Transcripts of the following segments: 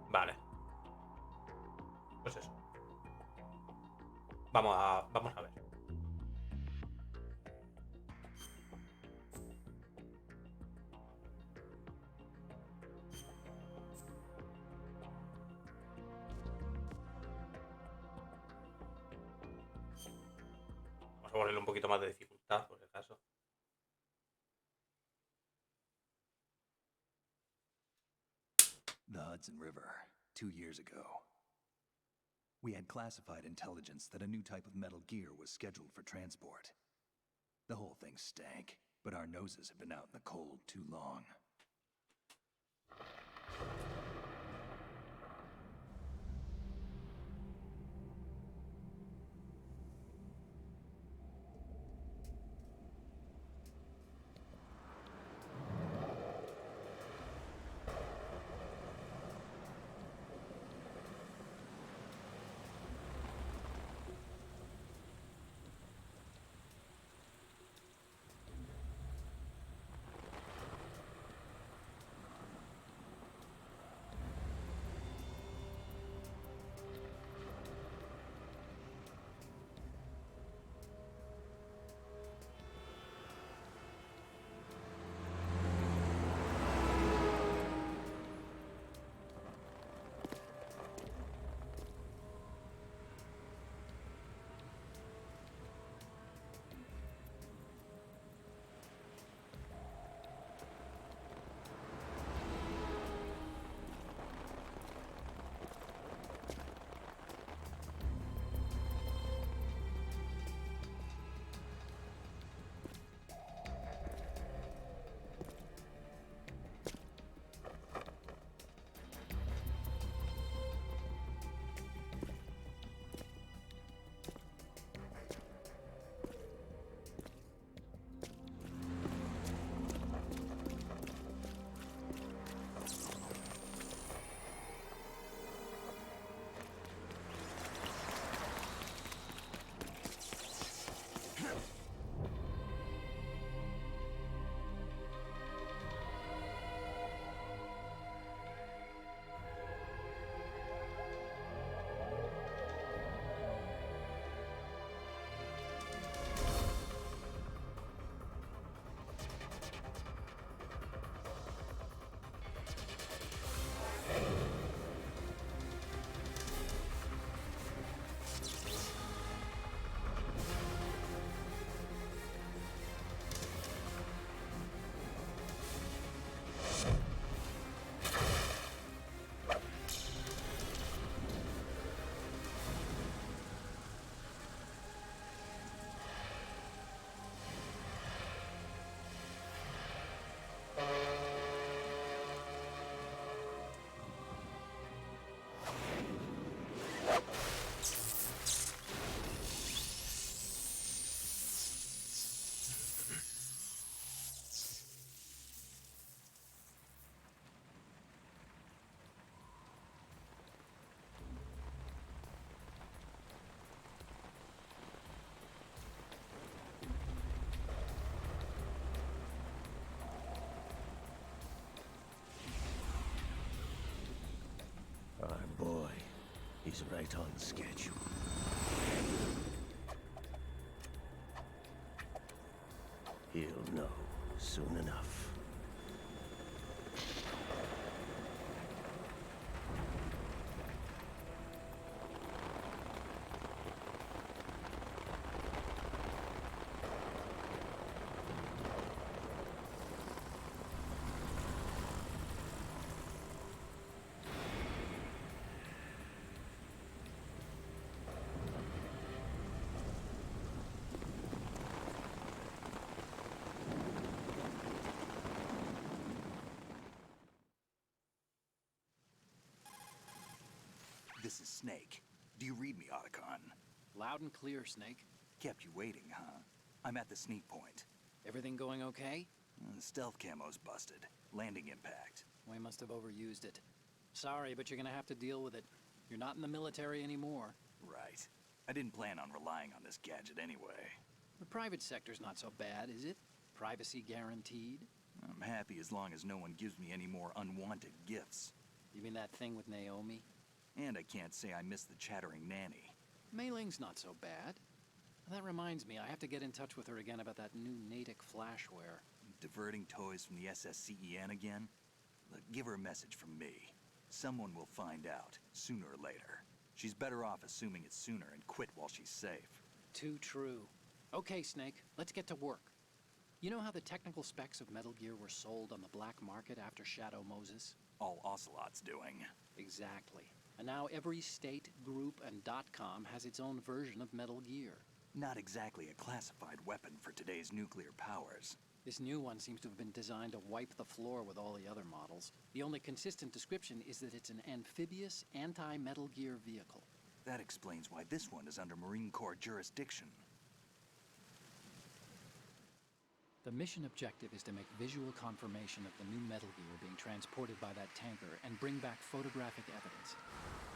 Vale, pues eso. Vamos a ver. Vamos a ponerle un poquito más de dificultad, por si acaso. The Hudson River, 2 years ago. We had classified intelligence that a new type of metal gear was scheduled for transport. The whole thing stank, but our noses have been out in the cold too long. Our boy, he's right on schedule. He'll know soon enough. This is Snake. Do you read me, Otacon? Loud and clear, Snake. Kept you waiting, huh? I'm at the sneak point. Everything going okay? Stealth camo's busted. Landing impact. We must have overused it. Sorry, but you're gonna have to deal with it. You're not in the military anymore. Right. I didn't plan on relying on this gadget anyway. The private sector's not so bad, is it? Privacy guaranteed? I'm happy as long as no one gives me any more unwanted gifts. You mean that thing with Naomi? And I can't say I miss the chattering nanny. Mei Ling's not so bad. That reminds me, I have to get in touch with her again about that new Natick flashware. Diverting toys from the SSCEN again? Look, give her a message from me. Someone will find out, sooner or later. She's better off assuming it's sooner and quit while she's safe. Too true. Okay, Snake, let's get to work. You know how the technical specs of Metal Gear were sold on the black market after Shadow Moses? All Ocelot's doing. Exactly. And now every state, group, and .com has its own version of Metal Gear. Not exactly a classified weapon for today's nuclear powers. This new one seems to have been designed to wipe the floor with all the other models. The only consistent description is that it's an amphibious, anti-Metal Gear vehicle. That explains why this one is under Marine Corps jurisdiction. The mission objective is to make visual confirmation of the new Metal Gear being transported by that tanker and bring back photographic evidence.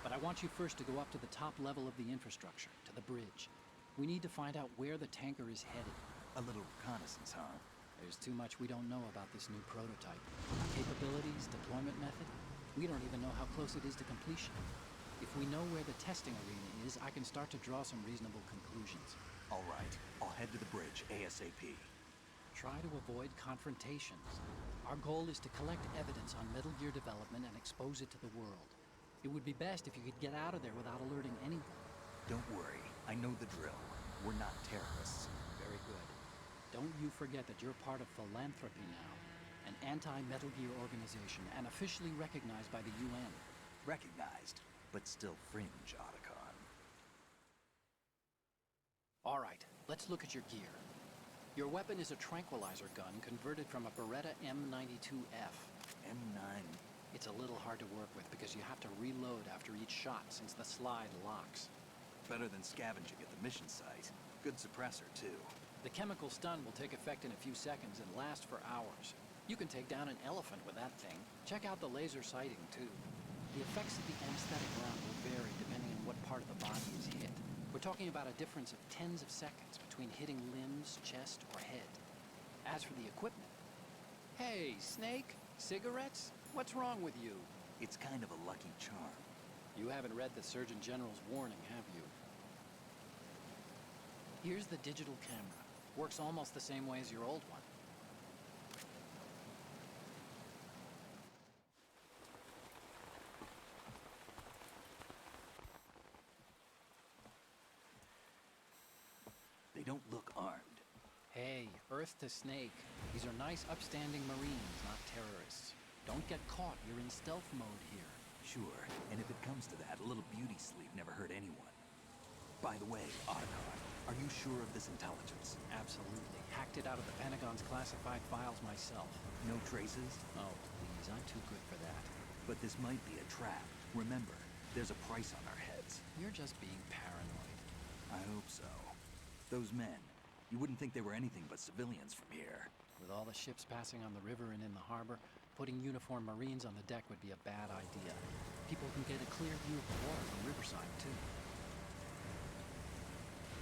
But I want you first to go up to the top level of the infrastructure, to the bridge. We need to find out where the tanker is headed. A little reconnaissance, huh? There's too much we don't know about this new prototype. Capabilities, deployment method. We don't even know how close it is to completion. If we know where the testing arena is, I can start to draw some reasonable conclusions. All right, I'll head to the bridge ASAP. Try to avoid confrontations. Our goal is to collect evidence on Metal Gear development and expose it to the world. It would be best if you could get out of there without alerting anyone. Don't worry, I know the drill. We're not terrorists. Very good. Don't you forget that you're part of Philanthropy now, an anti-Metal Gear organization and officially recognized by the UN. Recognized, but still fringe, Otacon. All right, let's look at your gear. Your weapon is a tranquilizer gun converted from a Beretta M92F. M9. It's a little hard to work with because you have to reload after each shot since the slide locks. Better than scavenging at the mission site. Good suppressor, too. The chemical stun will take effect in a few seconds and last for hours. You can take down an elephant with that thing. Check out the laser sighting, too. The effects of the anesthetic round will vary depending on what part of the body is hit. We're talking about a difference of tens of seconds between hitting limbs, chest, or head. As for the equipment... Hey, Snake? Cigarettes? What's wrong with you? It's kind of a lucky charm. You haven't read the Surgeon General's warning, have you? Here's the digital camera. Works almost the same way as your old one. They don't look armed. Hey, Earth to Snake. These are nice, upstanding Marines, not terrorists. Don't get caught. You're in stealth mode here. Sure, and if it comes to that, a little beauty sleep never hurt anyone. By the way, Otacon, are you sure of this intelligence? Absolutely. Hacked it out of the Pentagon's classified files myself. No traces? Oh, please, I'm too good for that. But this might be a trap. Remember, there's a price on our heads. You're just being paranoid. I hope so. Those men, you wouldn't think they were anything but civilians from here. With all the ships passing on the river and in the harbor, putting uniformed Marines on the deck would be a bad idea. People can get a clear view of the water from Riverside, too.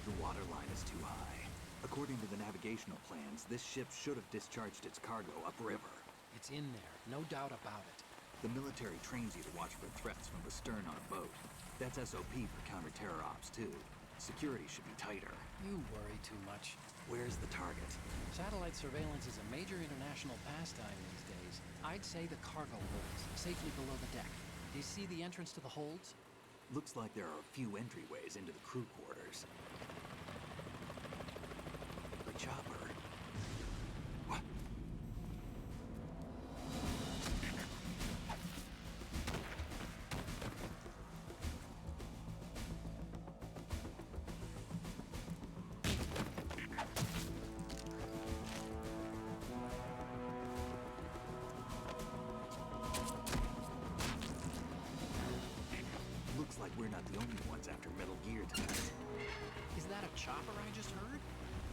The water line is too high. According to the navigational plans, this ship should have discharged its cargo upriver. It's in there, no doubt about it. The military trains you to watch for threats from the stern on a boat. That's SOP for counter-terror ops, too. Security should be tighter. You worry too much. Where's the target? Satellite surveillance is a major international pastime these days. I'd say the cargo holds, safely below the deck. Do you see the entrance to the holds? Looks like there are a few entryways into the crew quarters. The chopper. What? Looks like we're not the only ones after Metal Gear tonight. Is that a chopper I just heard?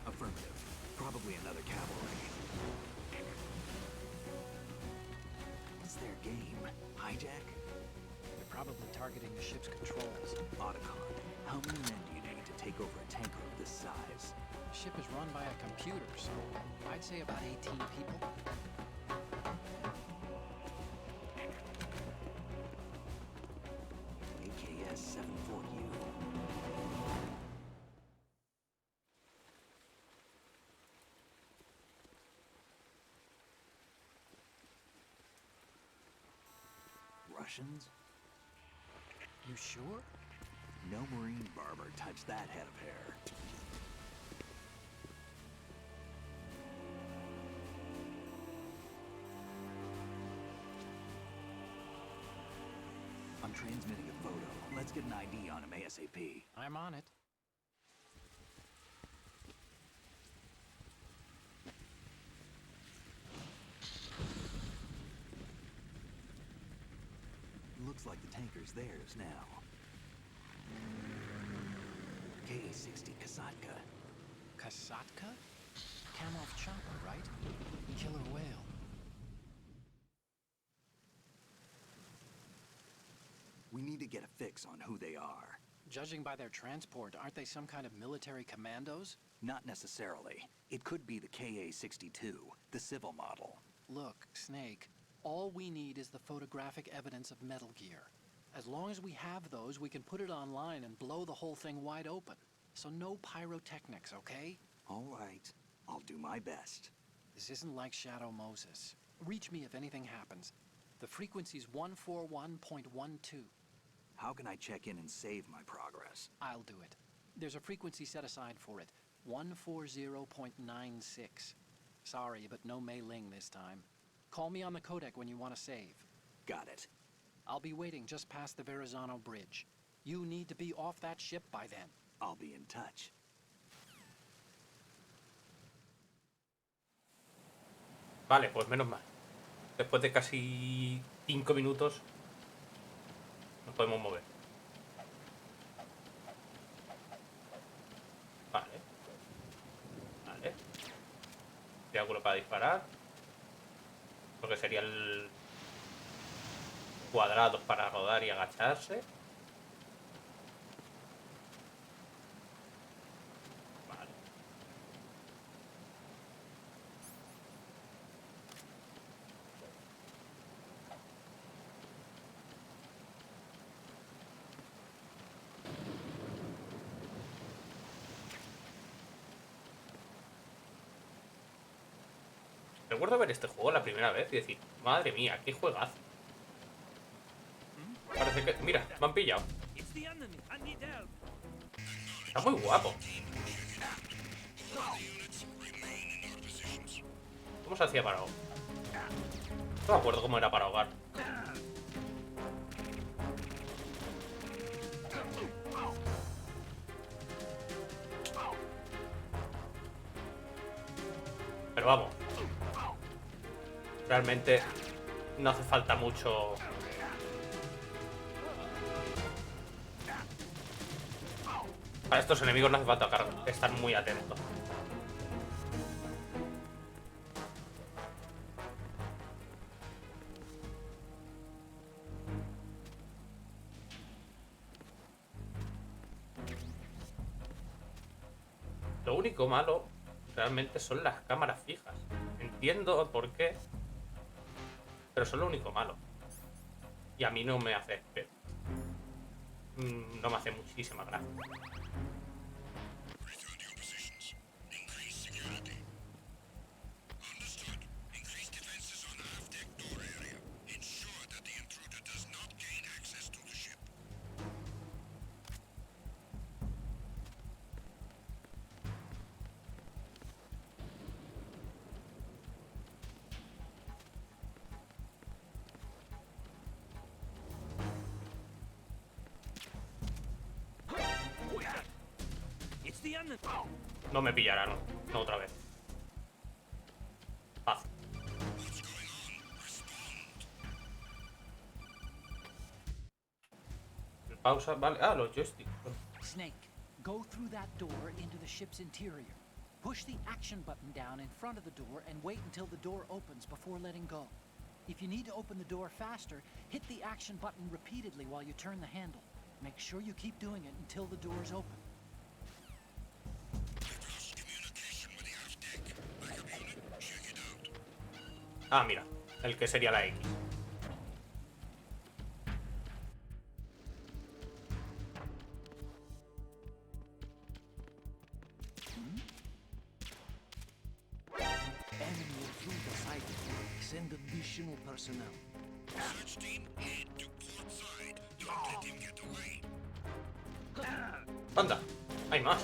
Affirmative. Probably another cavalry. What's their game? Hijack? They're probably targeting the ship's controls. Otacon, how many men do you need to take over a tanker of this size? The ship is run by a computer, so I'd say about 18 people. Russians? You sure? No Marine barber touched that head of hair. I'm transmitting a photo. Let's get an ID on him ASAP. I'm on it. Looks like the tanker's theirs now. KA-60 Kasatka. Kasatka? Kamov chopper, right? Killer whale. We need to get a fix on who they are. Judging by their transport, aren't they some kind of military commandos? Not necessarily. It could be the KA-62, the civil model. Look, Snake, all we need is the photographic evidence of Metal Gear. As long as we have those, we can put it online and blow the whole thing wide open. So no pyrotechnics, okay? All right. I'll do my best. This isn't like Shadow Moses. Reach me if anything happens. The frequency's 141.12. How can I check in and save my progress? I'll do it. There's a frequency set aside for it. 140.96. Sorry, but no Mei Ling this time. Call me on the codec when you want to save. Got it. I'll be waiting just past the Verrazano Bridge. You need to be off that ship by then. I'll be in touch. Vale, pues menos mal. Después de casi 5 minutos nos podemos mover. Vale. Vale. Triángulo para disparar. Porque sería el cuadrado para rodar y agacharse. Vale. Recuerdo ver este juego la primera vez y decir, madre mía, qué juegazo. Parece que... Mira, me han pillado. Está muy guapo. ¿Cómo se hacía para ahogar? No me acuerdo cómo era para ahogar. Pero vamos. Realmente no hace falta mucho. Para estos enemigos no hace falta estar muy atento. Lo único malo realmente son las cámaras fijas. Entiendo por qué, pero son lo único malo. Y a mí no me hace... No me hace muchísima gracia. No me pillará, no. No otra vez. Fácil. Pausa, vale. Ah, los joysticks. Snake, go through that door into the ship's interior. Push the action button down in front of the door and wait until the door opens before letting go. If you need to open the door faster, hit the action button repeatedly while you turn the handle. Make sure you keep doing it until the door's open. Ah, mira. El que sería la X. Enemy through the site. Send additional personnel. ¡Anda! ¡Hay más!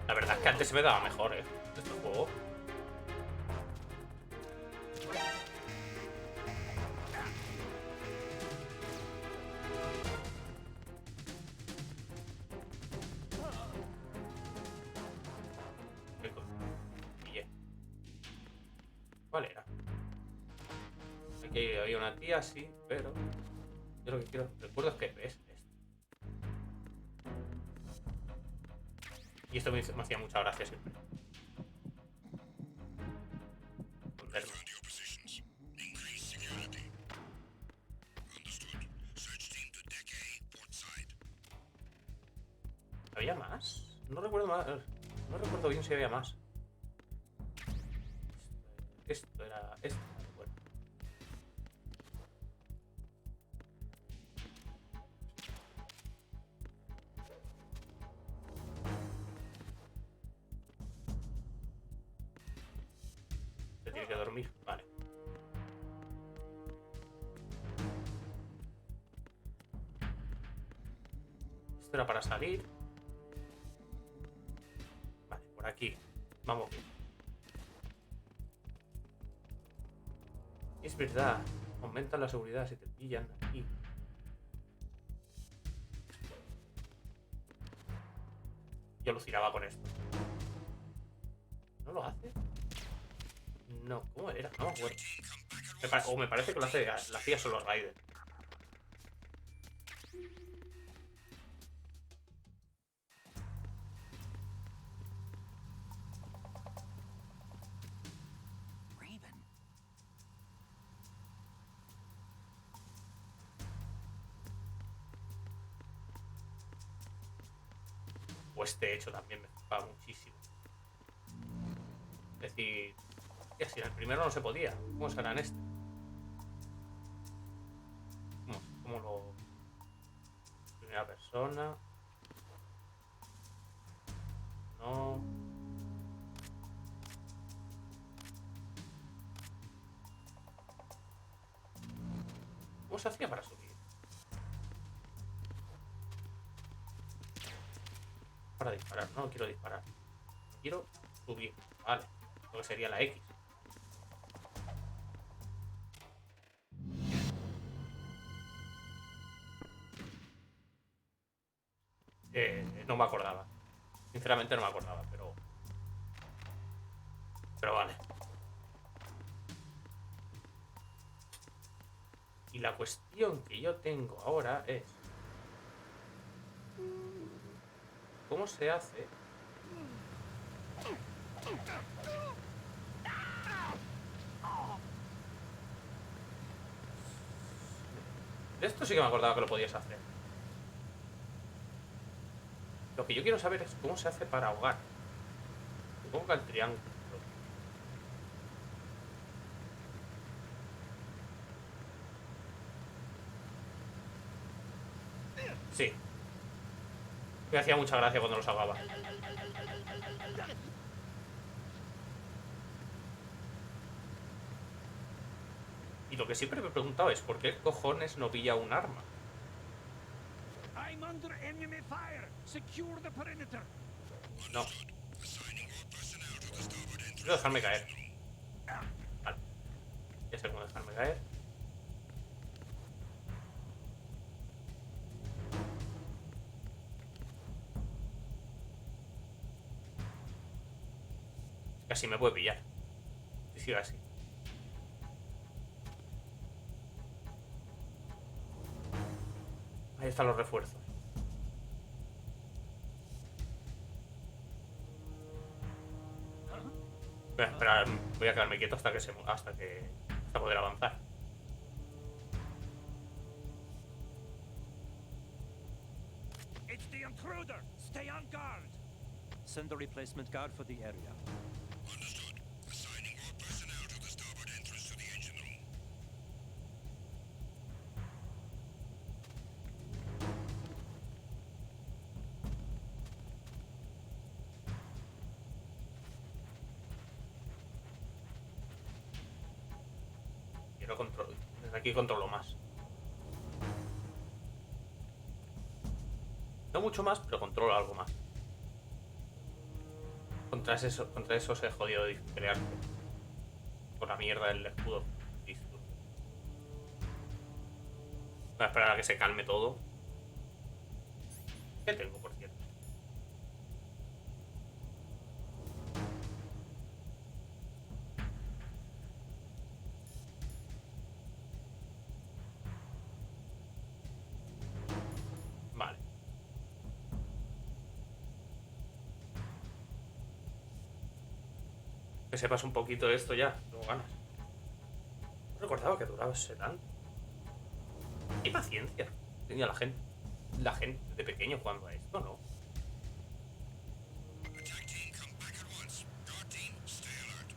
La verdad es que antes se me daba mejor, este juego. Pillé. ¿Cuál era? Aquí había una tía, sí, pero yo lo que quiero, recuerdo es que es esto. Y esto me hacía mucha gracia siempre. Esconderme. ¿Había más? No recuerdo más. No recuerdo bien si había más. Esto era. Esto era bueno. Se tiene que dormir. Vale. Esto era para salir. Vale, por aquí. Vamos bien. Es verdad. Aumenta la seguridad si te pillan aquí. Yo alucinaba con esto. ¿No lo hace? No, ¿cómo era? No me acuerdo. O me parece que lo hacía solo Raiden. Raven. O este hecho también me flipaba muchísimo. Es decir, que si en el primero no se podía, ¿cómo será en este? ¿Cómo lo...? Primera persona. No. ¿Cómo se hacía para subir? Para disparar, no quiero disparar. Quiero subir, vale. Lo que sería la X. No me acordaba. Sinceramente no me acordaba, pero... Pero vale. Y la cuestión que yo tengo ahora es... ¿Cómo se hace? De esto sí que me acordaba que lo podías hacer. Lo que yo quiero saber es cómo se hace para ahogar. Supongo que al triángulo. Sí. Me hacía mucha gracia cuando los ahogaba. Y lo que siempre me he preguntado es ¿por qué cojones no pilla un arma? I'm under enemy fire. Secure the perimeter. No. Quiero dejarme caer. Vale. Ya sé cómo dejarme caer. Casi me puede pillar. Si sigue así. Ahí están los refuerzos. Voy a esperar, voy a quedarme quieto hasta poder avanzar. It's the intruder. Stay on guard. Send a replacement guard for the area. Understood. Assigning more personnel to the starboard entrance to the engine room. Pero controlo. Desde aquí controlo más. No mucho más, pero controlo algo más. Contra eso se he jodido de pelear por la mierda del escudo. Listo. Voy a esperar a que se calme todo. ¿Qué tengo, por cierto? Vale. Que sepas un poquito de esto ya, no ganas. No recordaba que duraba ese tanto. Qué paciencia tenía la gente de pequeño jugando a esto, ¿no? Attack team, come back at once. Guard team, stay alert.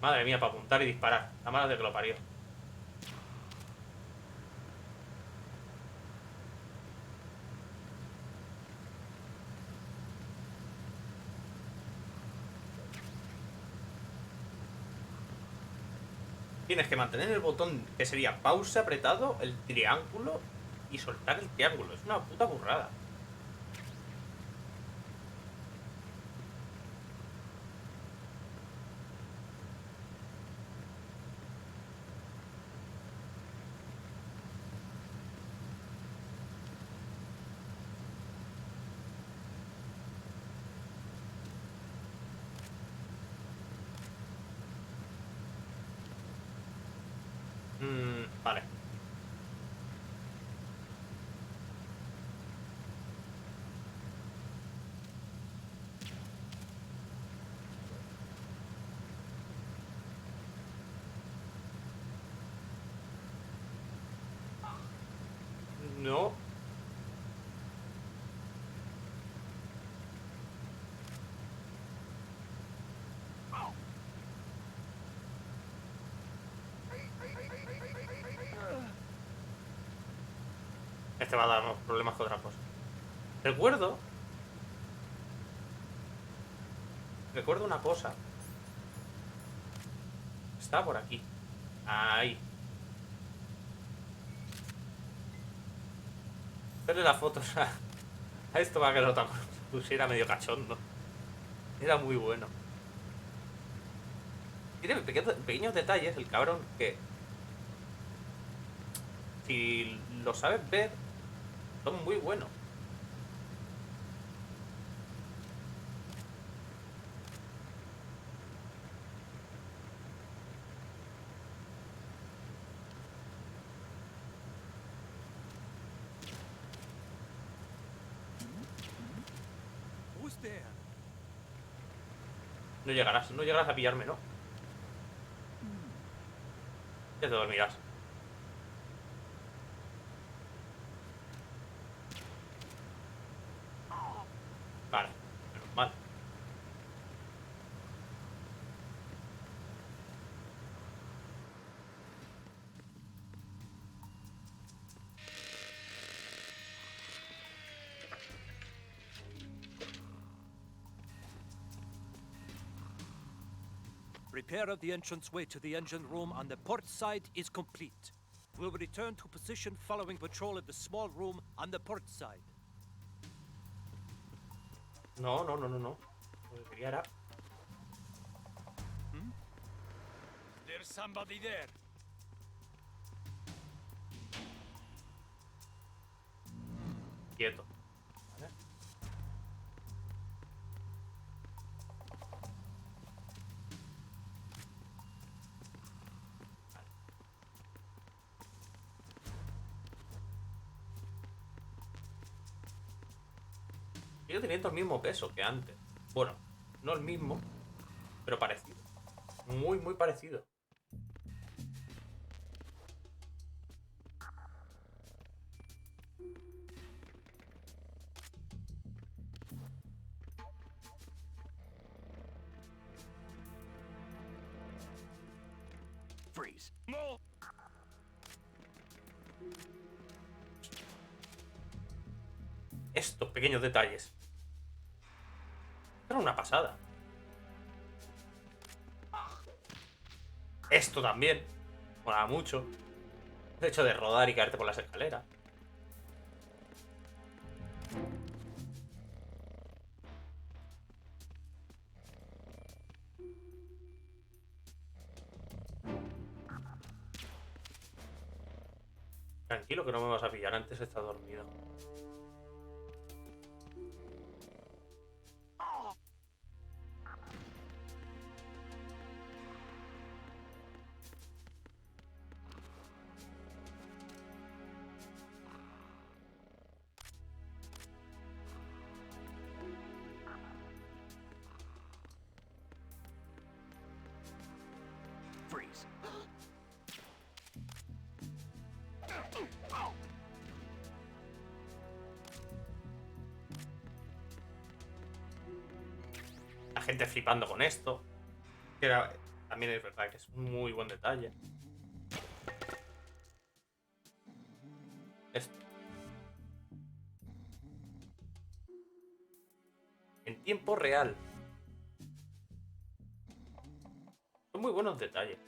Madre mía, para apuntar y disparar. La madre de que lo parió. Tienes que mantener el botón que sería pausa apretado, el triángulo y soltar el triángulo. Es una puta burrada. Vale. No. Este va a darnos problemas con otra cosa. Recuerdo una cosa. Está por aquí. Ahí. Verle las fotos a esto va a quedar tan pusiera medio cachondo. Era muy bueno. Tiene pequeños detalles el cabrón que si lo sabes ver son muy buenos. Who's there? No llegarás a pillarme, ¿no? Ya te dormirás. Vale, menos mal. Repair of the entranceway to the engine room on the port side is complete. We'll return to position following patrol of the small room on the port side. No. Lo que quería era... There's somebody there. Quieto. ¿Vale? Sigue teniendo el mismo peso que antes. Bueno, no el mismo, pero parecido. Muy, muy parecido. Freeze. No. Estos pequeños detalles. Era una pasada. Esto también. Mola mucho. El hecho de rodar y caerte por las escaleras. Tranquilo que no me vas a pillar, antes está dormido. Freeze. La gente flipando con esto. También es verdad que es un muy buen detalle. Esto. En tiempo real. Son muy buenos detalles.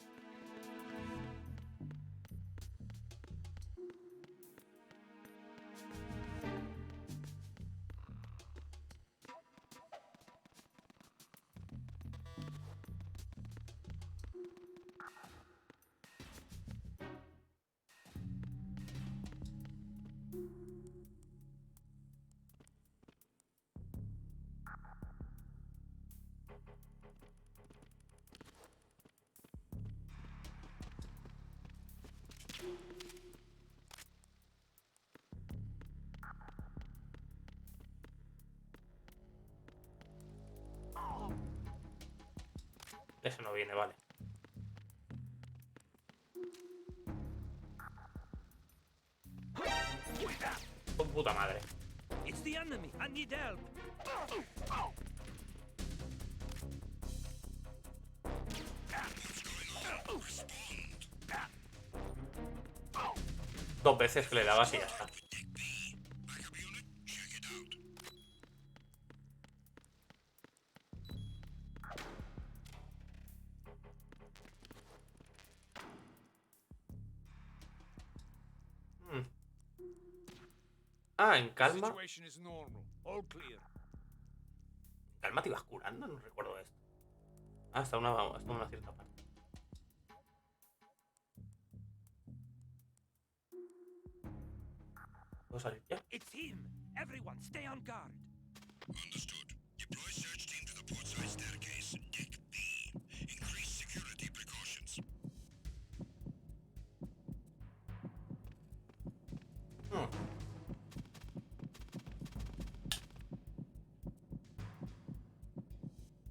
Eso no viene, vale. Oh, puta madre. It's the enemy. I need help. Dos veces que le dabas y ya está. Backup unit, check it out. Hmm. Ah, en calma. Situation is normal. All clear. ¿En calma te ibas curando? No recuerdo esto. Ah, hasta una cierta parte. ¿Puedo salir ya? It's him. Everyone, stay on guard. Understood. Deploy search team to the portside staircase, deck B. Increase security precautions. Hmm.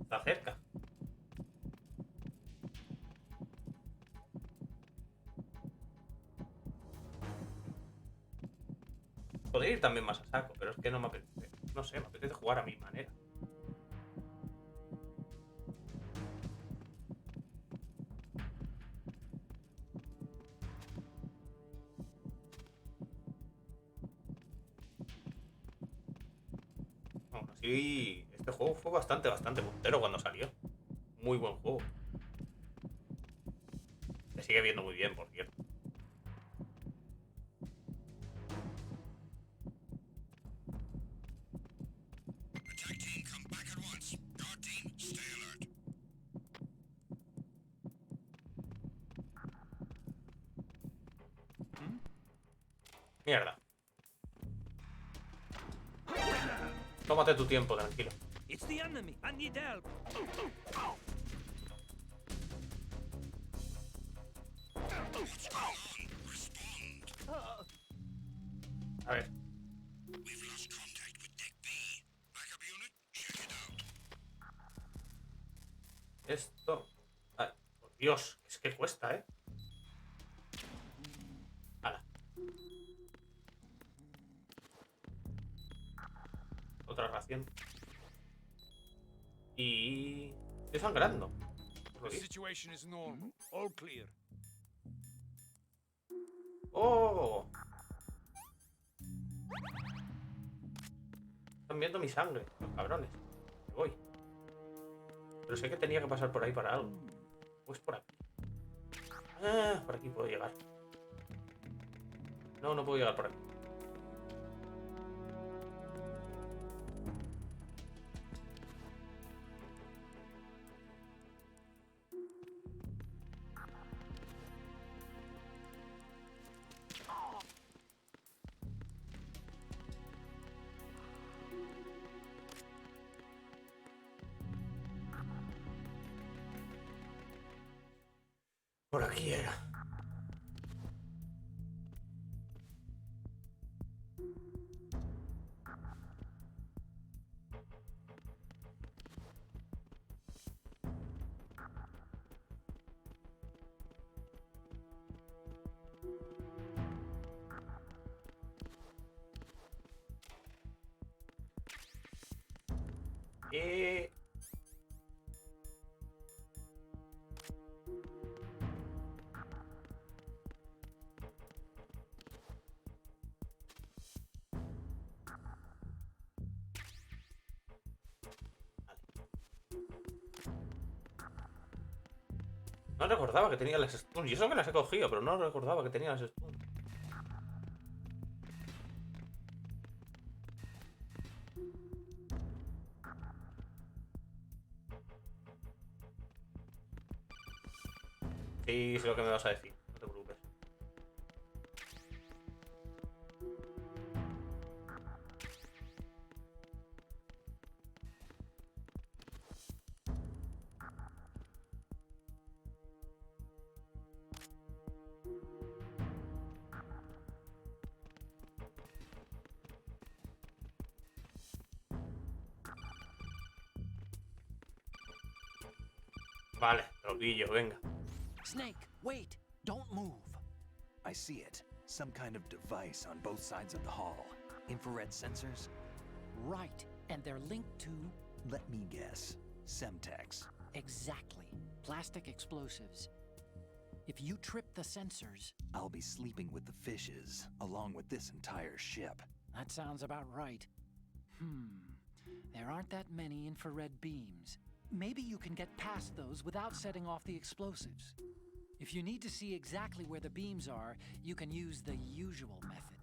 Está cerca. Podría ir también más a saco, pero es que no me apetece. No sé, me apetece jugar a mi manera. Aún así, este juego fue bastante puntero cuando salió. Muy buen juego. Se sigue viendo muy bien, por cierto. Attack team, come back at once. Guard team, stay alert. Mierda. Tómate tu tiempo, tranquilo. It's the enemy. I need help. What's going on? Respond. A ver. We've lost contact with deck B. Dios, es que cuesta, ¿eh? Hala. Otra ración. Y... estoy sangrando. Por lo The visto. situation is normal. All clear. ¡Oh! Están viendo mi sangre, los cabrones. Me voy. Pero sé que tenía que pasar por ahí para algo. Pues por aquí. Ah, por aquí puedo llegar. No, no puedo llegar por aquí. Por aquí era. Eh... No recordaba que tenía las stuns. Y eso que las he cogido, pero no recordaba que tenía las stuns. Sí, sé lo que me vas a decir. No te preocupes. Vale, te lo pillo, venga. Snake, wait! Don't move! I see it. Some kind of device on both sides of the hall. Infrared sensors? Right, and they're linked to... Let me guess. Semtex. Exactly. Plastic explosives. If you trip the sensors... I'll be sleeping with the fishes, along with this entire ship. That sounds about right. There aren't that many infrared beams. Maybe you can get past those without setting off the explosives. If you need to see exactly where the beams are, you can use the usual method.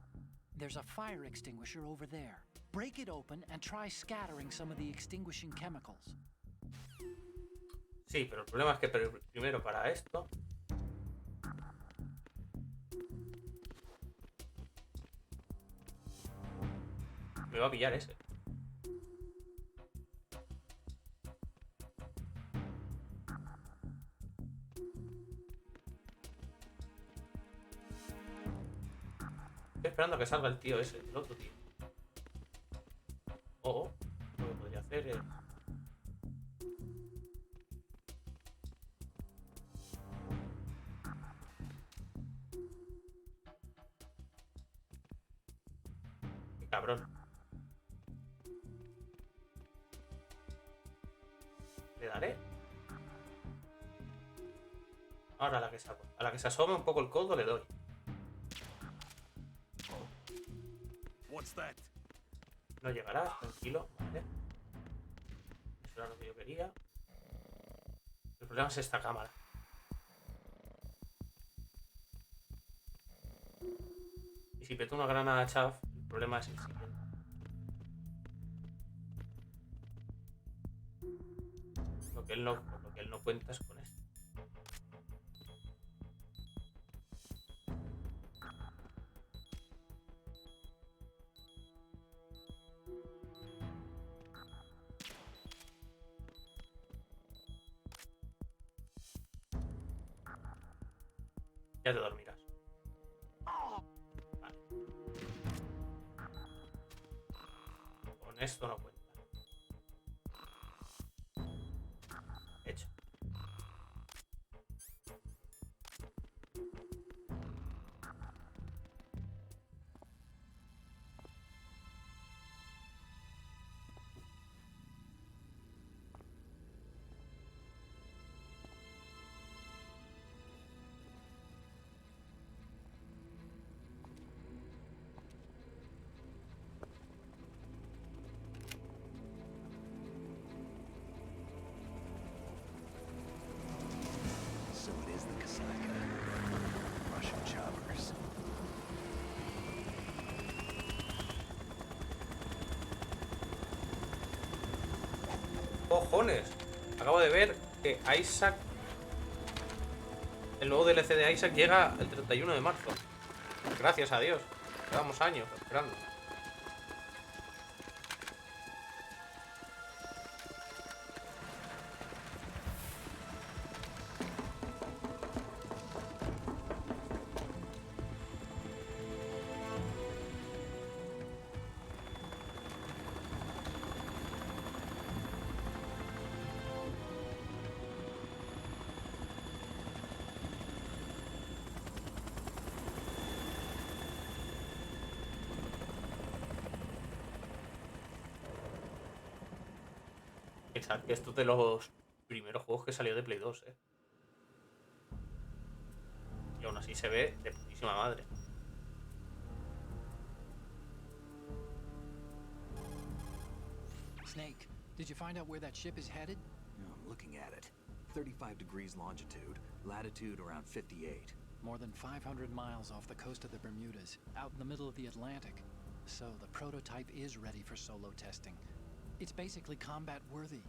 There's a fire extinguisher over there. Break it open and try scattering some of the extinguishing chemicals. Sí, pero el problema es que primero para esto... me va a pillar ese. Estoy esperando a que salga el tío ese, el otro tío. O lo que podría hacer es... qué cabrón. Le daré. Ahora a la que saco. A la que se asome un poco el codo le doy. What's that? No llegará, tranquilo, vale. Eso era lo que yo quería. El problema es esta cámara. Y si peto una granada chaff, el problema es el siguiente. Lo que él no cuenta es con esto. Ya te dormirás. Vale. Con esto no cuenta. Hecho. cojones! Acabo de ver que Isaac... El nuevo DLC de Isaac llega el 31 de marzo. Gracias a Dios. Llevamos años esperando. Pensad que esto es de los primeros juegos que salió de Play 2, ¿eh? Y aún así se ve de putísima madre. Snake, did you find out where that ship is headed? I'm looking at it. 35 degrees longitude, latitude around 58. More than 500 miles off the coast of the Bermudas, out in the middle of the Atlantic. So the prototype is ready for solo testing. It's basically combat-worthy.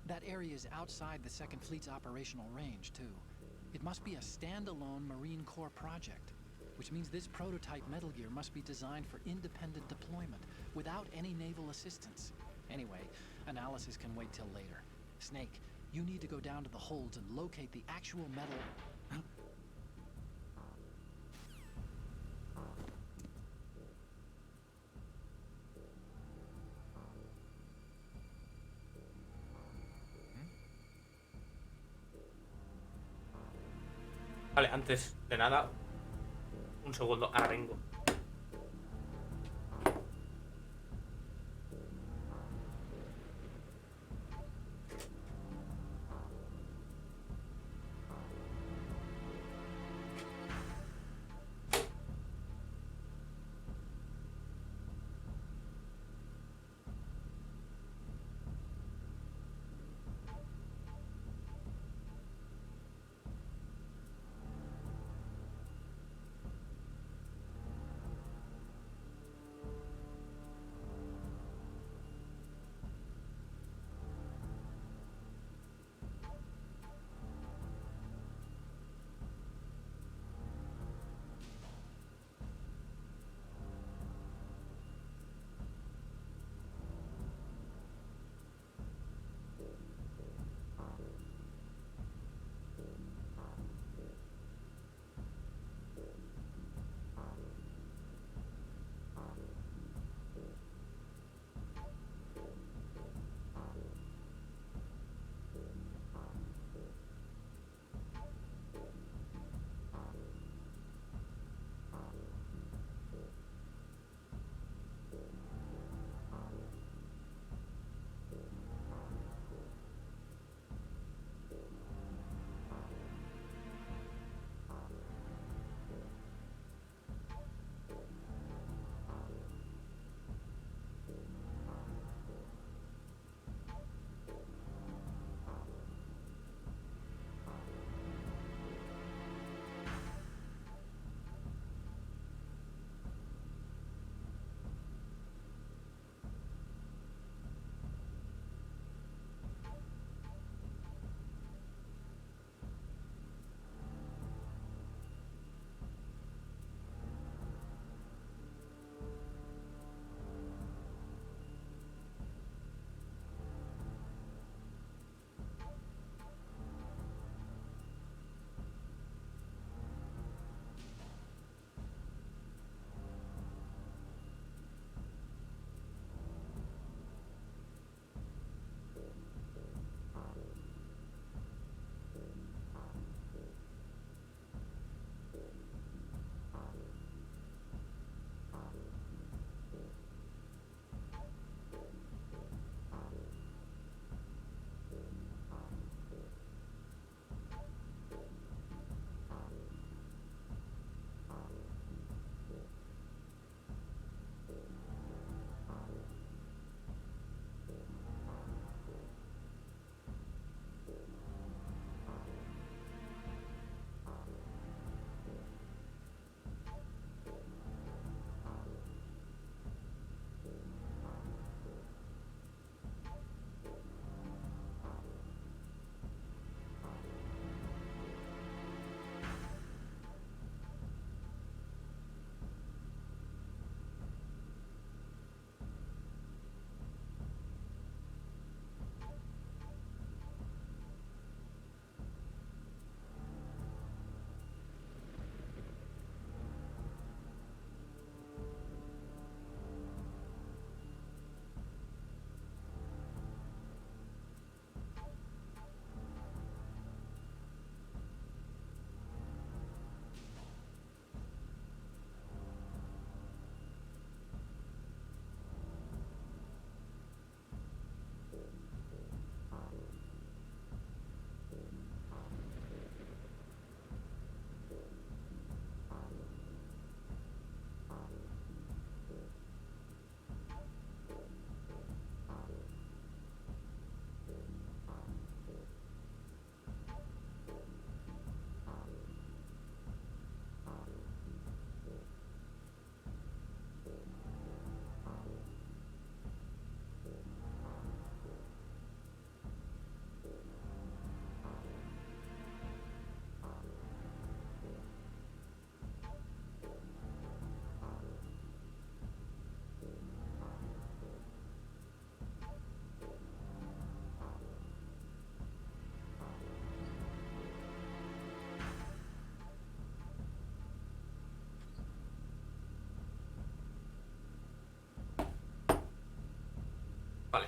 That area is outside the Second Fleet's operational range, too. It must be a standalone Marine Corps project, which means this prototype Metal Gear must be designed for independent deployment, without any naval assistance. Anyway, analysis can wait till later. Snake, you need to go down to the holds and locate the actual metal... Vale, antes de nada, un segundo, ahora vengo.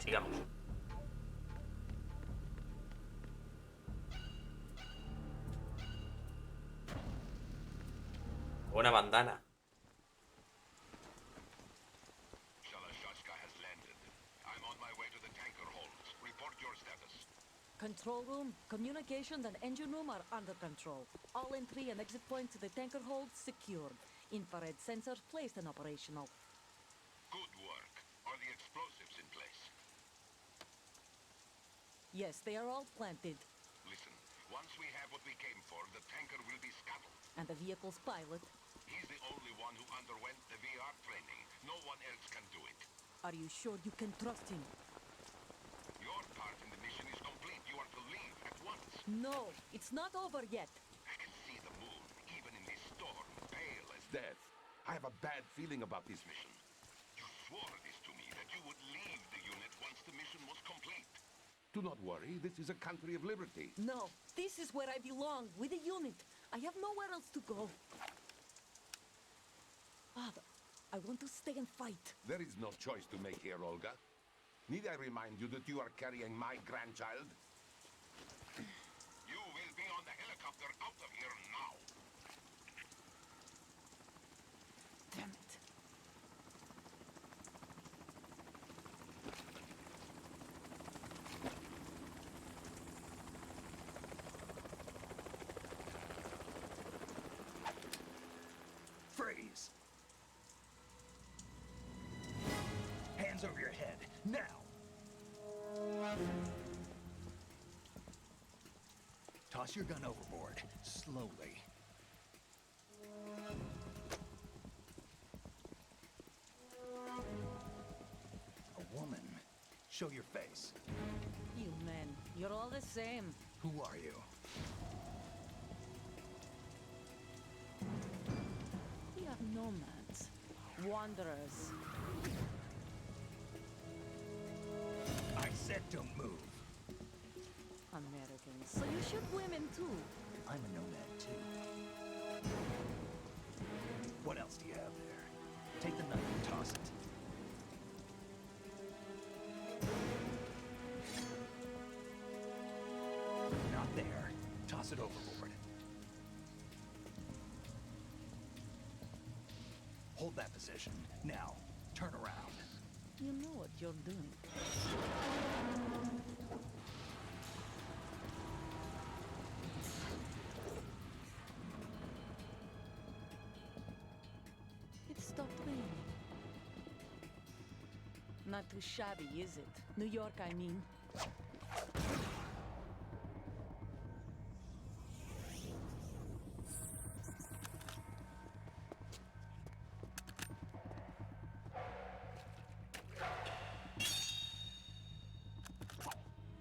sigamos. Buena bandana. Shalashashka has landed. I'm on my way to the tanker holds. Report your status. Control room, communications and engine room are under control. All entry and exit points to the tanker hold secured. Infrared sensors placed and operational. Good work. Are the explosives in place? Yes, they are all planted. Listen, once we have what we came for, the tanker will be scuttled. And the vehicle's pilot. He's the only one who underwent the VR training. No one else can do it. Are you sure you can trust him? Your part in the mission is complete. You are to leave at once. No, it's not over yet. I can see the moon, even in this storm, pale as death. I have a bad feeling about this mission. You swore this to me, that you would leave the unit once the mission was complete. Do not worry, this is a country of liberty. No, this is where I belong, with the unit. I have nowhere else to go. Father, I want to stay and fight. There is no choice to make here, Olga. Need I remind you that you are carrying my grandchild? You will be on the helicopter out of here now. Damn it. Freeze! Hands over your head, now! Toss your gun overboard, slowly. A woman. Show your face. You men, you're all the same. Who are you? We are nomads, wanderers. I said don't move. Americans, so you shoot women too. I'm a nomad too. What else do you have there? Take the knife and toss it. Not there. Toss it overboard. Hold that position. Now, turn around. You know what you're doing. It stopped raining. Not too shabby, is it? New York, I mean.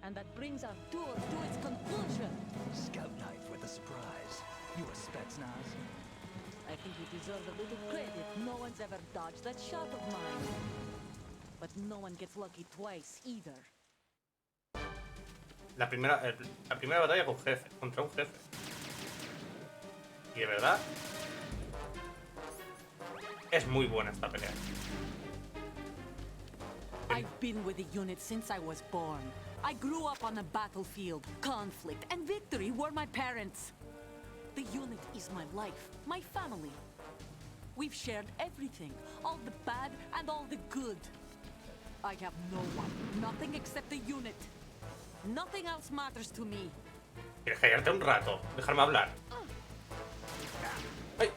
And that brings our tour to its conclusion. Scout knife with a surprise. You a Spetsnaz? I think you deserve a little credit. No one's ever dodged that shot of mine. But no one gets lucky twice either. La primera batalla contra un jefe. Y de verdad es muy buena esta pelea. I've been with the unit since I was born. I grew up on the battlefield. Conflict and victory were my parents. The unit is my life, my family. We've shared everything, all the bad and all the good. I have no one, nothing except the unit. Nothing else matters to me. ¿Quieres callarte un rato? Dejarme hablar. ¡Ay!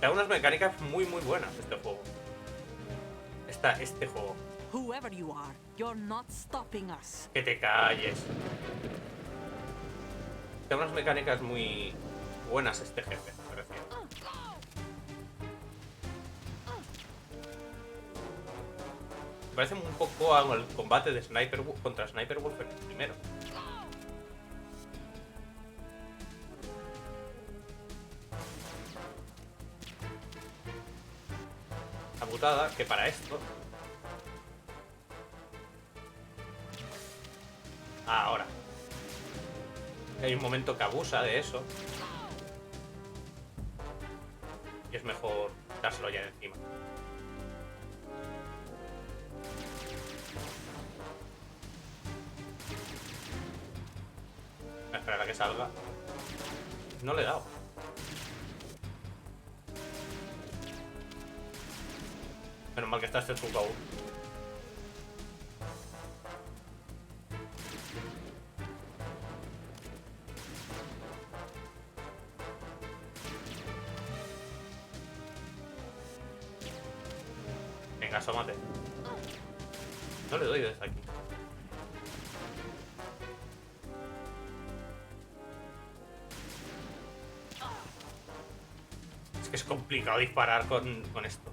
Da unas mecánicas muy buenas este juego. Este juego. Whoever you are, you're not stopping us. Que te calles. Da unas mecánicas muy buenas este jefe, me refiero. Me parece un poco al combate de contra Sniper Wolf en el primero. La putada que para esto... Ahora. Hay un momento que abusa de eso. Y es mejor dárselo ya de encima. esperar a que salga. No le he dado. Menos mal que está este truco aún. Venga, asómate. No le doy desde aquí. Es que es complicado disparar con esto.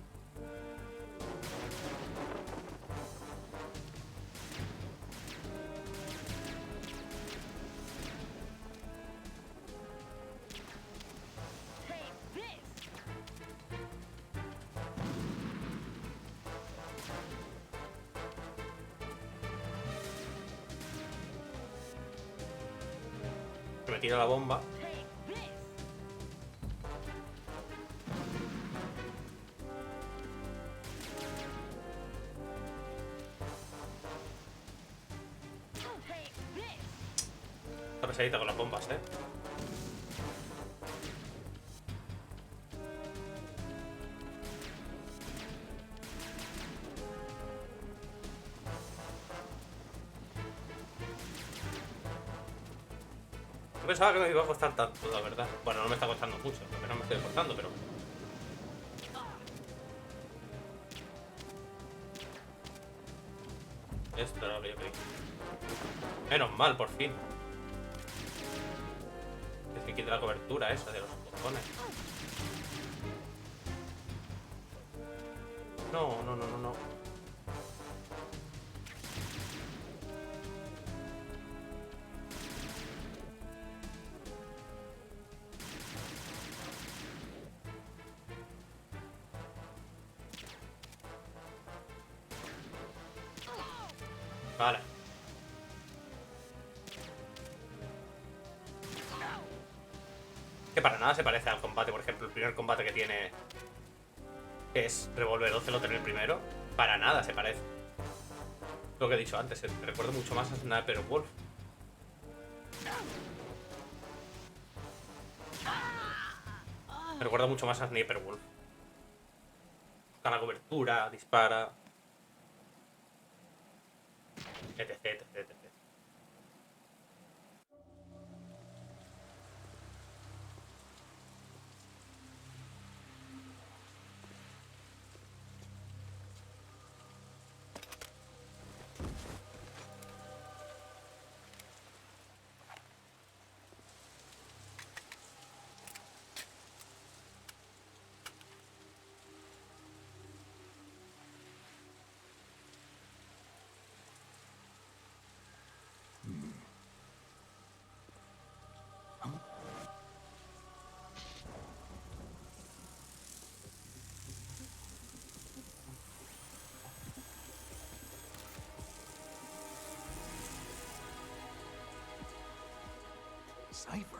Que me tira la bomba. Está pesadita con las bombas, ¿eh? Yo pensaba que me iba a costar tanto, la verdad. Bueno, no me está costando mucho, porque no me estoy esforzando, pero... Esto era lo que yo quería. Menos mal, por fin. Es que quita la cobertura esa de los cojones. No, no, no, no, no. Vale. Que para nada se parece al combate, por ejemplo, el primer combate que tiene, que es Revolver 12, lo tener el primero, para nada se parece. Lo que he dicho antes, me recuerdo mucho más a Sniper Wolf. Me recuerda mucho más a Sniper Wolf. Busca la cobertura, dispara, etc, etc, etc. Cipher.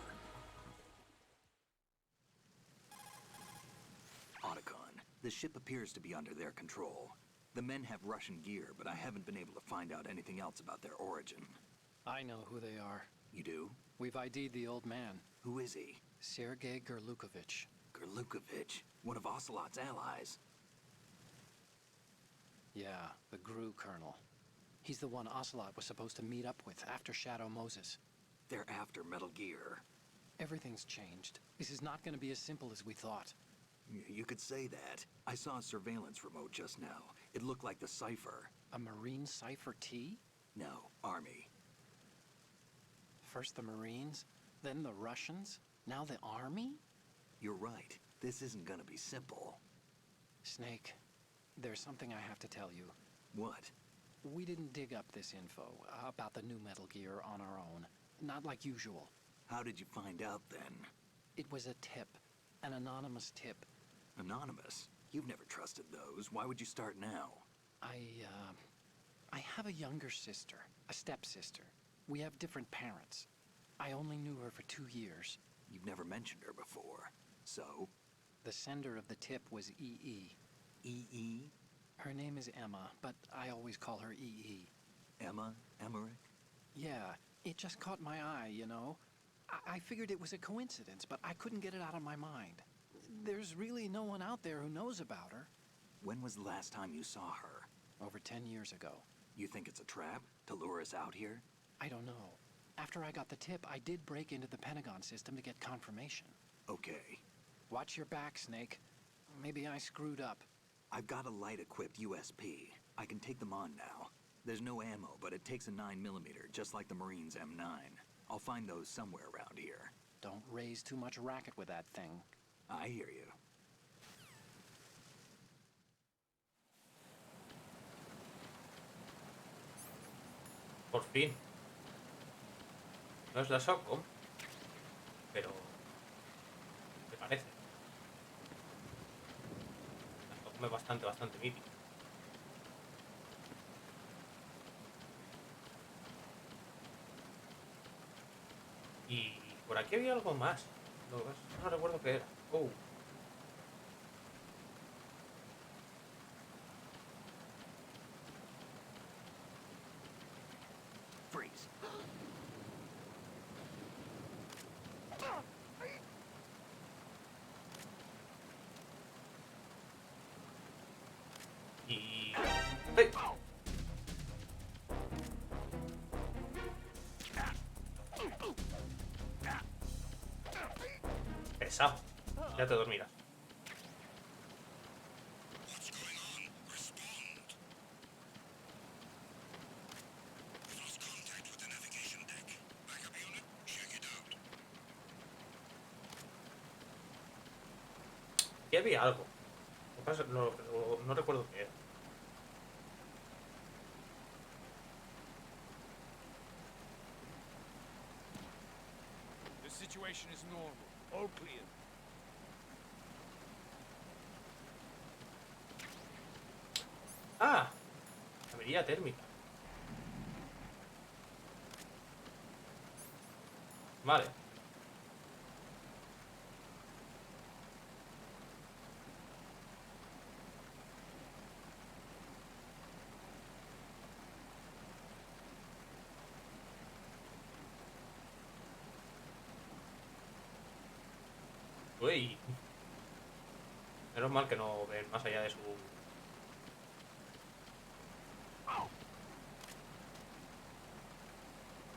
Otacon, the ship appears to be under their control. The men have Russian gear, but I haven't been able to find out anything else about their origin. I know who they are. You do? We've ID'd the old man, Who is he? Sergei Gerlukovich. Gerlukovich, one of Ocelot's allies. Yeah, the GRU colonel. He's the one Ocelot was supposed to meet up with after Shadow Moses. They're after Metal Gear. Everything's changed. This is not going to be as simple as we thought. You could say that. I saw a surveillance remote just now. It looked like the Cipher. A Marine Cipher T? No, Army. First the Marines, then the Russians, now the Army? You're right. This isn't gonna be simple. Snake, there's something I have to tell you. What? We didn't dig up this info about the new Metal Gear on our own. Not like usual. How did you find out then? It was a tip. An anonymous tip. Anonymous? You've never trusted those. Why would you start now? I have a younger sister, a stepsister. We have different parents. I only knew her for 2 years. You've never mentioned her before. So? The sender of the tip was EE. EE? Her name is Emma, but I always call her EE. Emma? Emmerich? Yeah, it just caught my eye, you know? I figured it was a coincidence, but I couldn't get it out of my mind. There's really no one out there who knows about her. When was the last time you saw her? Over 10 years ago. You think it's a trap to lure us out here? I don't know. After I got the tip, I did break into the Pentagon system to get confirmation. Okay. Watch your back, Snake. Maybe I screwed up. I've got a light-equipped USP. I can take them on now. There's no ammo, but it takes a 9mm, just like the Marines' M9. I'll find those somewhere around here. Don't raise too much racket with that thing. I hear you. Por fin. No es la SOCOM, pero me parece. La SOCOM es bastante mítica. Y por aquí había algo más. No recuerdo qué era. Oh. Freeze. Y... ¡Hey! Pesado. Ya te dormirás. Aquí había algo. Lo que pasa es que no recuerdo qué era. The situation is normal. All clear. ¡Ah! Avería térmica. Vale. Uy. Menos mal que no ven más allá de su...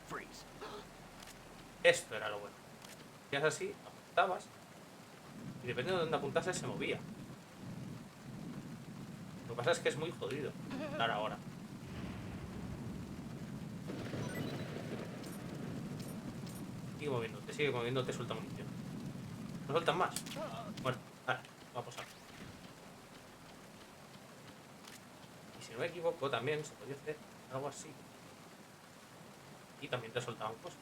Freeze. Esto era lo bueno. Hacías así, apuntabas y dependiendo de dónde apuntases se movía. Lo que pasa es que es muy jodido dar ahora. Sigue moviéndote, suelta munición. ¿No sueltan más? Bueno, vale, vamos a ver. Y si no me equivoco también se podía hacer algo así. Y también te soltaban cosas.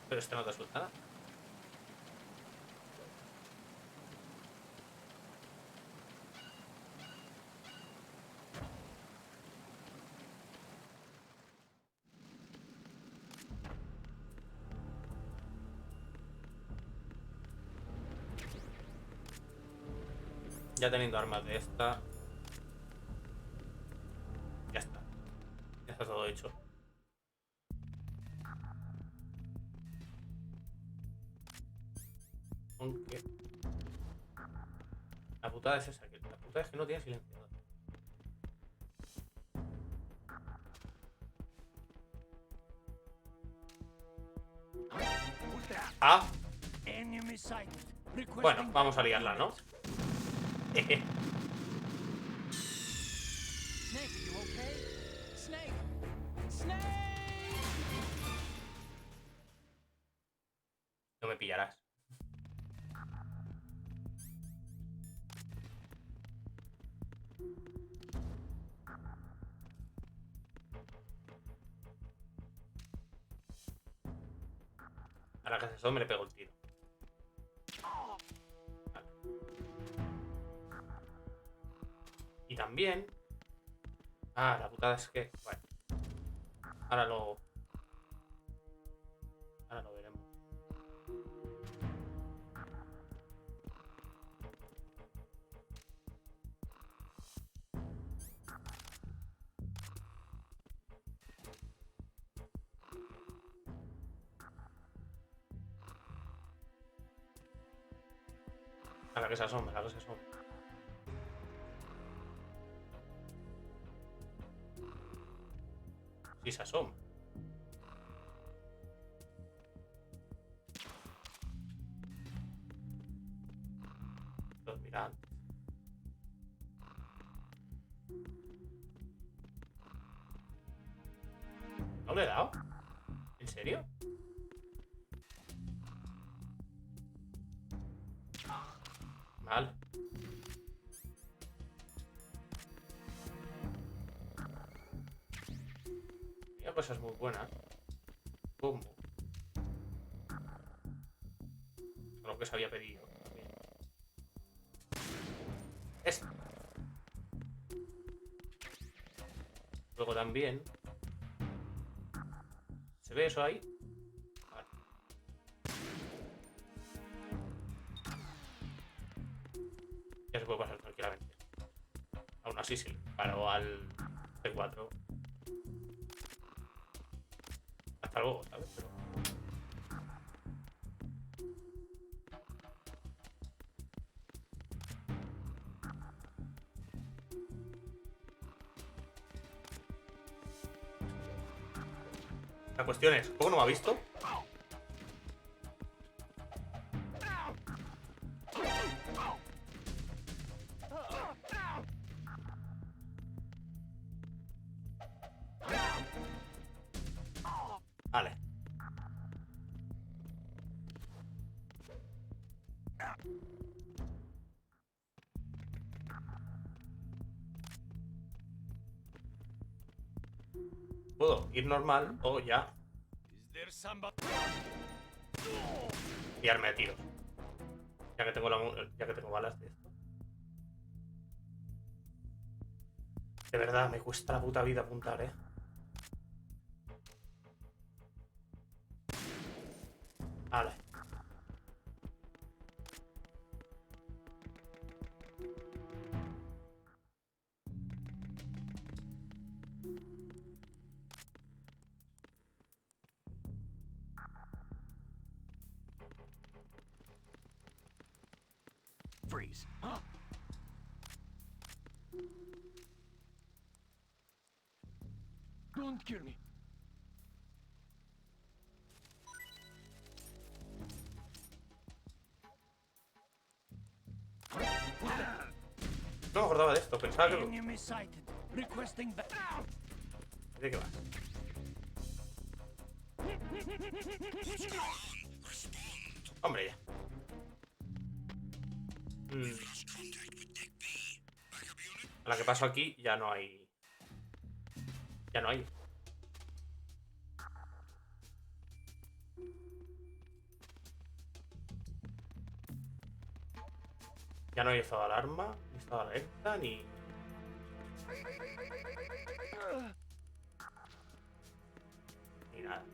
Pero este no te suelta nada. Ya teniendo armas de esta, ya está. Ya está todo hecho. Aunque la putada es esa, que la putada es que no tiene silenciador. Ah, Enemy sighted. bueno, vamos a liarla, ¿no? Snake, are you okay? Snake! Snake! No me pillarás. Ahora que haces eso me le pego el tiro. Vale. Y también... Ah, la putada es que... Bueno. Ahora lo veremos. A la que se asoma, a la que se asoma. Sí se asoma. Los miran. ¿No le he dado? ¿En serio? Vale. Mira, cosas muy buenas. ¿Cómo? Lo que se había pedido. También. Esto. Luego también. ¿Se ve eso ahí? Vale. Ya se puede pasar tranquilamente. Aún así sí. Paro al C4. Hasta luego, ¿sabes? Pero... La cuestión es, ¿cómo no me ha visto? Vale. Puedo ir normal o ya liarme a tiros. Ya que tengo ya que tengo balas de esto. De verdad, me cuesta la puta vida apuntar, ¿eh? Vale. Freeze. Don't kill me. No me acordaba de esto, pensaba que... Enemy sighted. Requesting back. ¿De qué vas? Hombre, ya. A la que paso aquí ya no hay... Ya no hay. Ya no hay estado de alarma, ni estado de alerta, ni... Ni nada.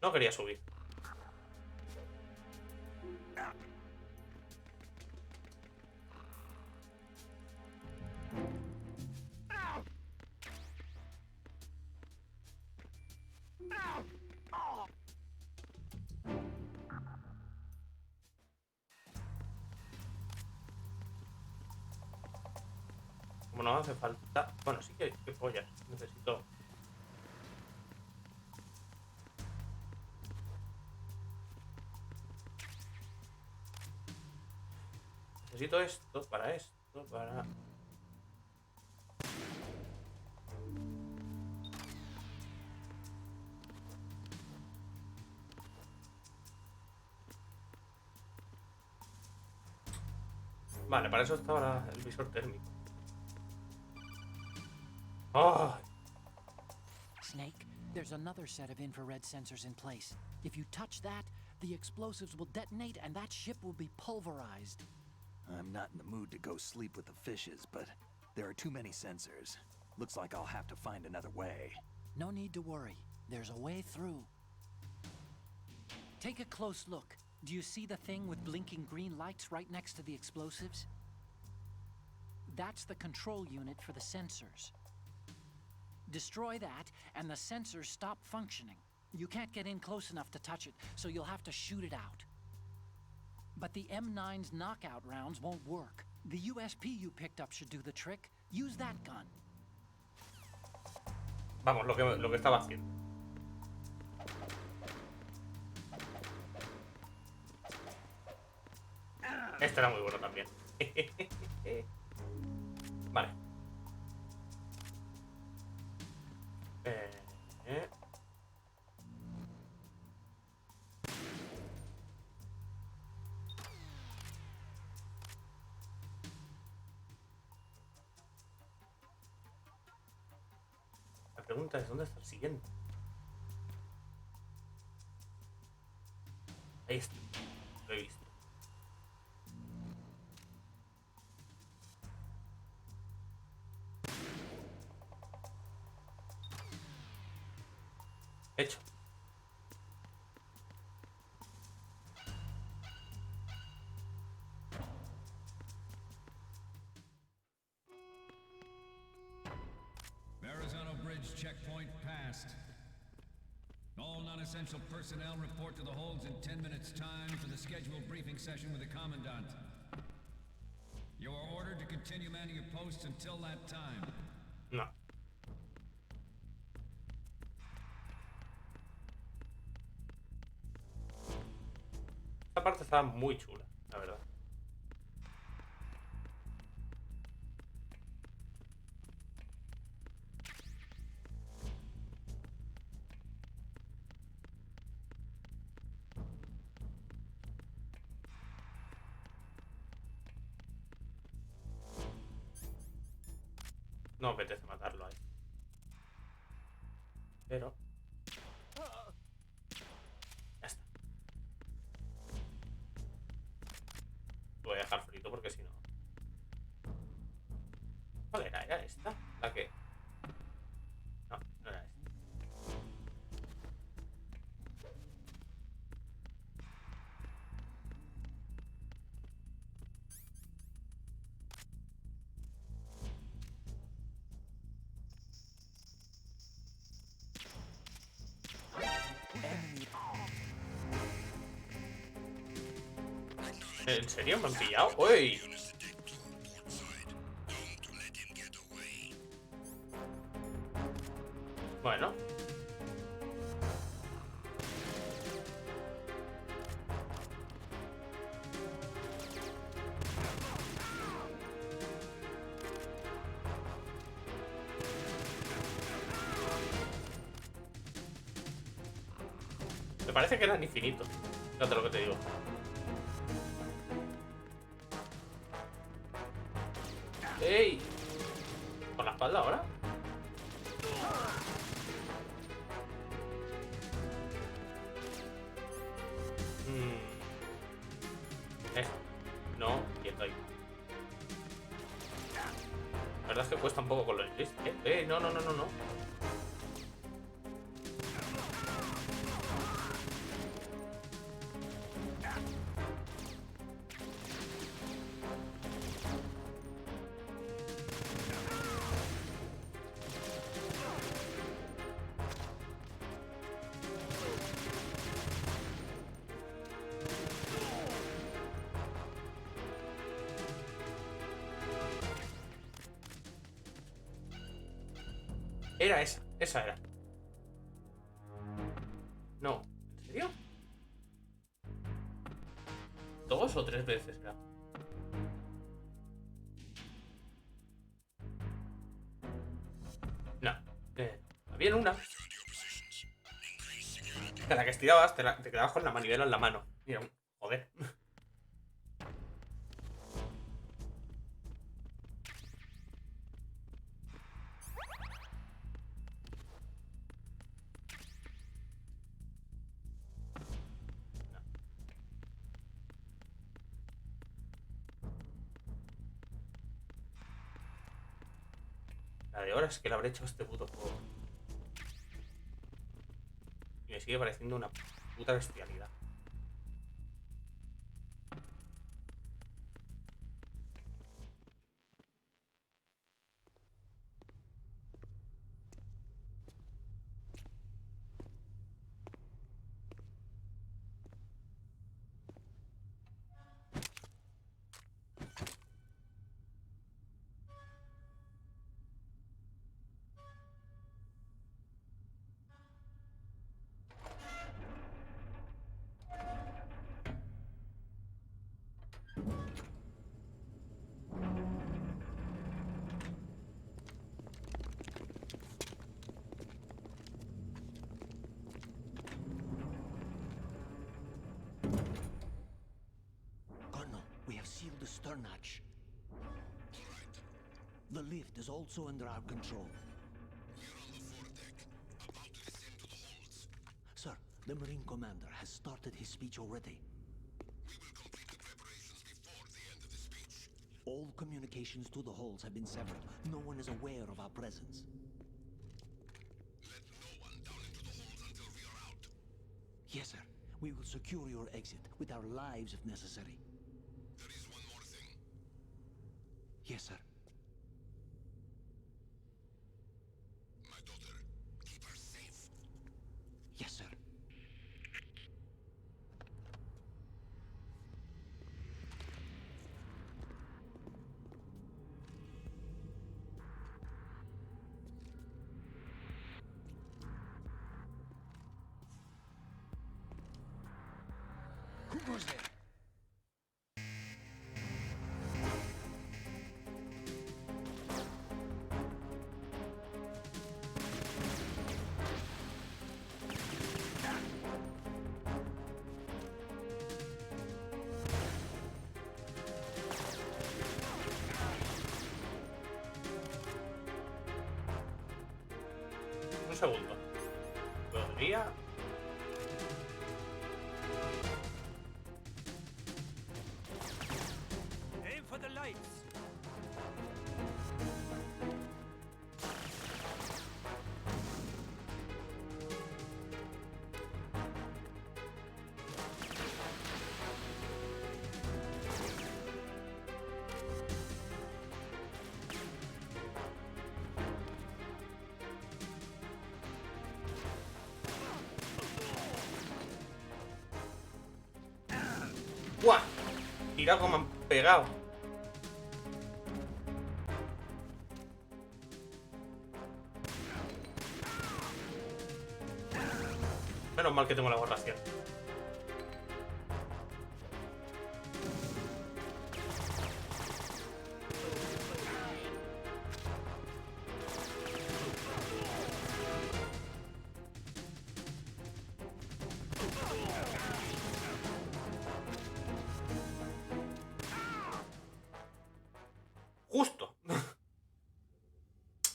No quería subir. Como no hace falta... Bueno, sí que pollas. Necesito... Necesito esto, para... Vale, para eso estaba el visor térmico. ¡Oh! Snake, there's another set of infrared sensors in place. If you touch that, the explosives will detonate and that ship will be pulverized. I'm not in the mood to go sleep with the fishes, but there are too many sensors. Looks like I'll have to find another way. No need to worry. There's a way through. Take a close look. Do you see the thing with blinking green lights right next to the explosives? That's the control unit for the sensors. Destroy that, and the sensors stop functioning. You can't get in close enough to touch it, so you'll have to shoot it out. But the M9's knockout rounds won't work. The USP you picked up should do the trick. Use that gun. Vamos, lo que estaba haciendo. Este era muy bueno también. Vale. La pregunta es, ¿dónde está el siguiente? Ahí está. Lo he visto. Hecho. Verrazano Bridge checkpoint passed. All non-essential personnel report to the holds in 10 minutes' time for the scheduled briefing session with the Commandant. You are ordered to continue manning your posts until that time. No. Esta parte estaba muy chula, la verdad. No me apetece matarlo ahí. Pero... ya está. Lo voy a dejar frito porque si no... ¿Cuál era? ¿Era esta? ¿La que? No, no era esta. ¿En serio? ¿Me han pillado? ¡Uy! Bueno. Me parece que eran infinitos. Fíjate lo que te digo. ¡Ey! ¿Con la espalda ahora? No, quieto ahí. La verdad es que cuesta un poco con los splits. No, no, no, no, no. Era esa, esa era. No, ¿en serio? ¿2 o 3 veces era? No, había en una. Que la que estirabas te quedabas con la manivela en la mano. Mira, joder. La de horas que le habré hecho a este puto juego. Y me sigue pareciendo una puta bestialidad. The lift is also under our control. We're on the foredeck, about to descend to the holds. Sir, the Marine Commander has started his speech already. We will complete the preparations before the end of the speech. All communications to the halls have been severed. No one is aware of our presence. Let no one down into the holds until we are out. Yes, sir. We will secure your exit with our lives if necessary. There is one more thing. Yes, sir. My daughter, keep her safe. Yes, sir. Who goes there? Un segundo. Podría... Aim for the lights. ¡Buah! Mira cómo han pegado. Menos mal que tengo la borración. Justo.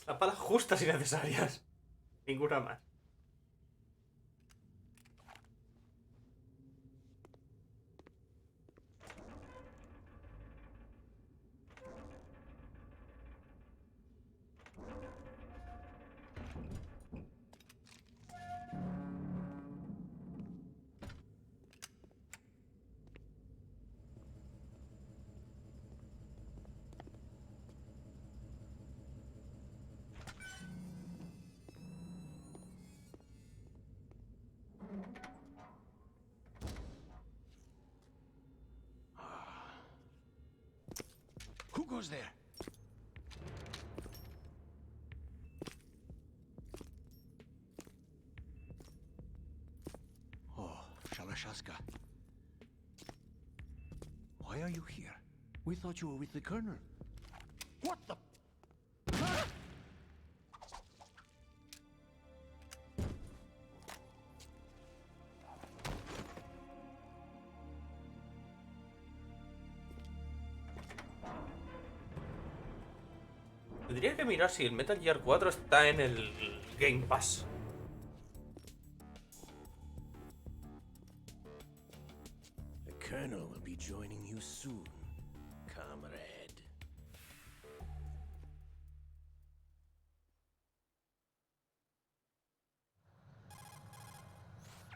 Las balas justas y necesarias. Ninguna más. Who goes there? Oh, Shalashaska. Why are you here? We thought you were with the Colonel. What the? Tendría que mirar si el Metal Gear 4 está en el Game Pass. The Colonel will be joining you soon, comrade.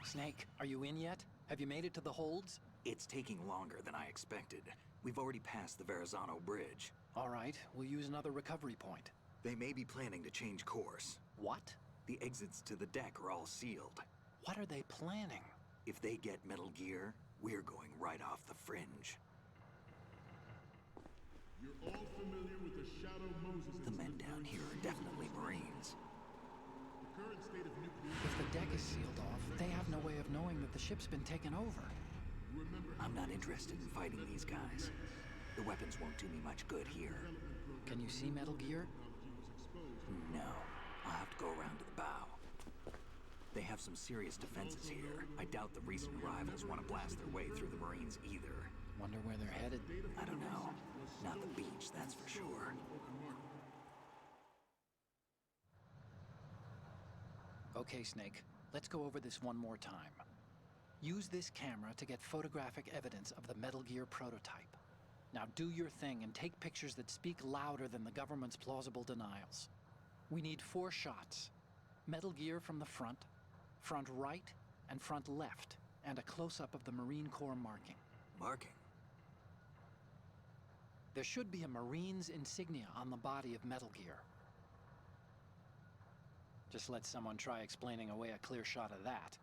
Snake, are you in yet? Have you made it to the holds? It's taking longer than I expected. We've already passed the Verrazano Bridge. All right, we'll use another recovery point. They may be planning to change course. What? The exits to the deck are all sealed. What are they planning? If they get Metal Gear, we're going right off the fringe. You're all familiar with the Shadow Moses The men incident down during here are definitely Marines. the current state of nuclear. If the deck is sealed off, they have no way of knowing that the ship's been taken over. I'm not interested in fighting these guys. The weapons won't do me much good here. Can you see Metal Gear? No. I'll have to go around to the bow. They have some serious defenses here. I doubt the recent arrivals want to blast their way through the Marines either. Wonder where they're headed. I don't know. Not the beach, that's for sure. Okay, Snake. Let's go over this one more time. Use this camera to get photographic evidence of the Metal Gear prototype. Now do your thing and take pictures that speak louder than the government's plausible denials. We need 4 shots. Metal Gear from the front right, and front left, and a close-up of the Marine Corps marking. Marking? There should be a Marine's insignia on the body of Metal Gear. Just let someone try explaining away a clear shot of that.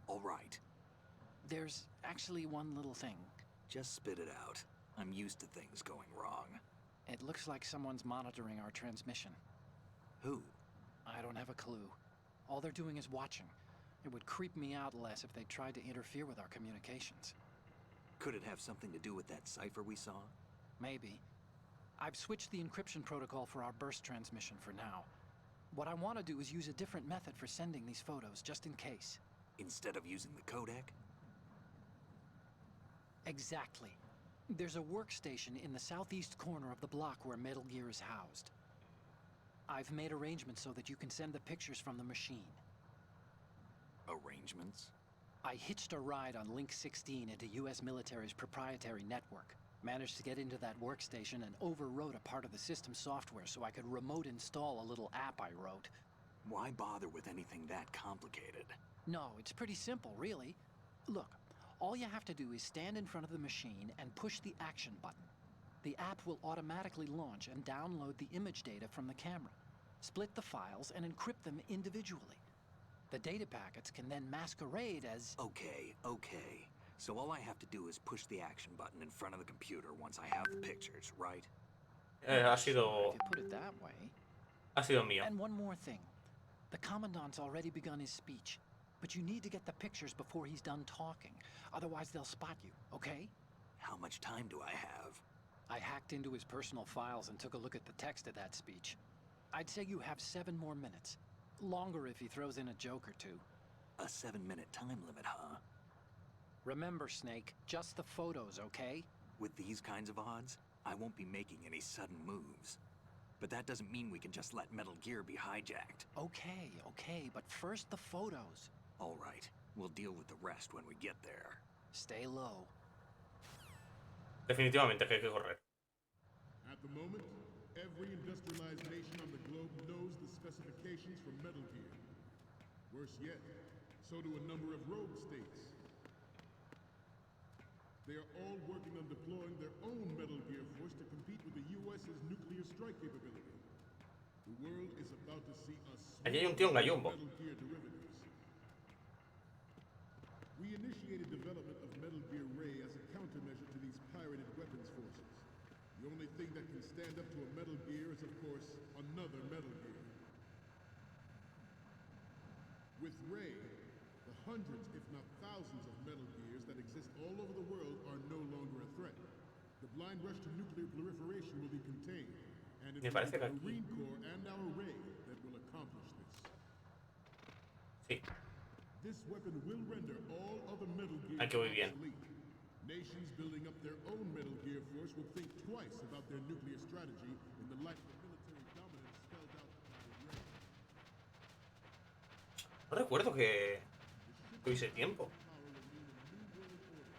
All right. There's actually one little thing. Just spit it out. I'm used to things going wrong. It looks like someone's monitoring our transmission. Who? I don't have a clue. All they're doing is watching. It would creep me out less if they tried to interfere with our communications. Could it have something to do with that cipher we saw? Maybe. I've switched the encryption protocol for our burst transmission for now. What I want to do is use a different method for sending these photos, just in case. Instead of using the codec? Exactly. There's a workstation in the southeast corner of the block where Metal Gear is housed. I've made arrangements so that you can send the pictures from the machine. Arrangements? I hitched a ride on Link 16 into US military's proprietary network. Managed to get into that workstation and overwrote a part of the system software so I could remote install a little app I wrote. Why bother with anything that complicated? No, it's pretty simple, really. Look, all you have to do is stand in front of the machine and push the action button. The app will automatically launch and download the image data from the camera, split the files, and encrypt them individually. The data packets can then masquerade as... Okay. So all I have to do is push the action button in front of the computer once I have the pictures, right? Ha If sido... you put it that way. Ha sido mío. And one more thing. The Commandant's already begun his speech, but you need to get the pictures before he's done talking. Otherwise they'll spot you, okay? How much time do I have? I hacked into his personal files and took a look at the text of that speech. I'd say you have 7 more minutes. Longer if he throws in a joke or two. A 7-minute time limit, huh? Remember, Snake, just the photos, okay? With these kinds of odds, I won't be making any sudden moves. But that doesn't mean we can just let Metal Gear be hijacked. Okay, but first the photos. All right, we'll deal with the rest when we get there. Stay low. Definitivamente que hay que correr. At the moment, every industrialized nation on the globe knows the specifications for Metal Gear. Worse yet, so do a number of rogue states. They are all working on deploying their own Metal Gear force to compete with the U.S.'s nuclear strike capability. The world is about to see a Allí hay un tío en gallumbo. Metal Gear derivatives. We initiated development of Metal Gear Ray as a countermeasure to these pirated weapons forces. The only thing that can stand up to a Metal Gear is, of course, another Metal Gear. With Ray, the hundreds, if not thousands, of Metal Gears that exist all over the world are no longer a threat. The blind rush to nuclear proliferation will be contained, and it Me will parece be que the aquí- Marine Corps and our Ray that will accomplish this. Sí. This weapon will render all other Metal Gears Aquí voy bien. obsolete. Nations building up their own Metal Gear force will think twice about their nuclear strategy in the light of the military dominance spelled out by Ray. No recuerdo que tuviese tiempo. Power will mean a new world order.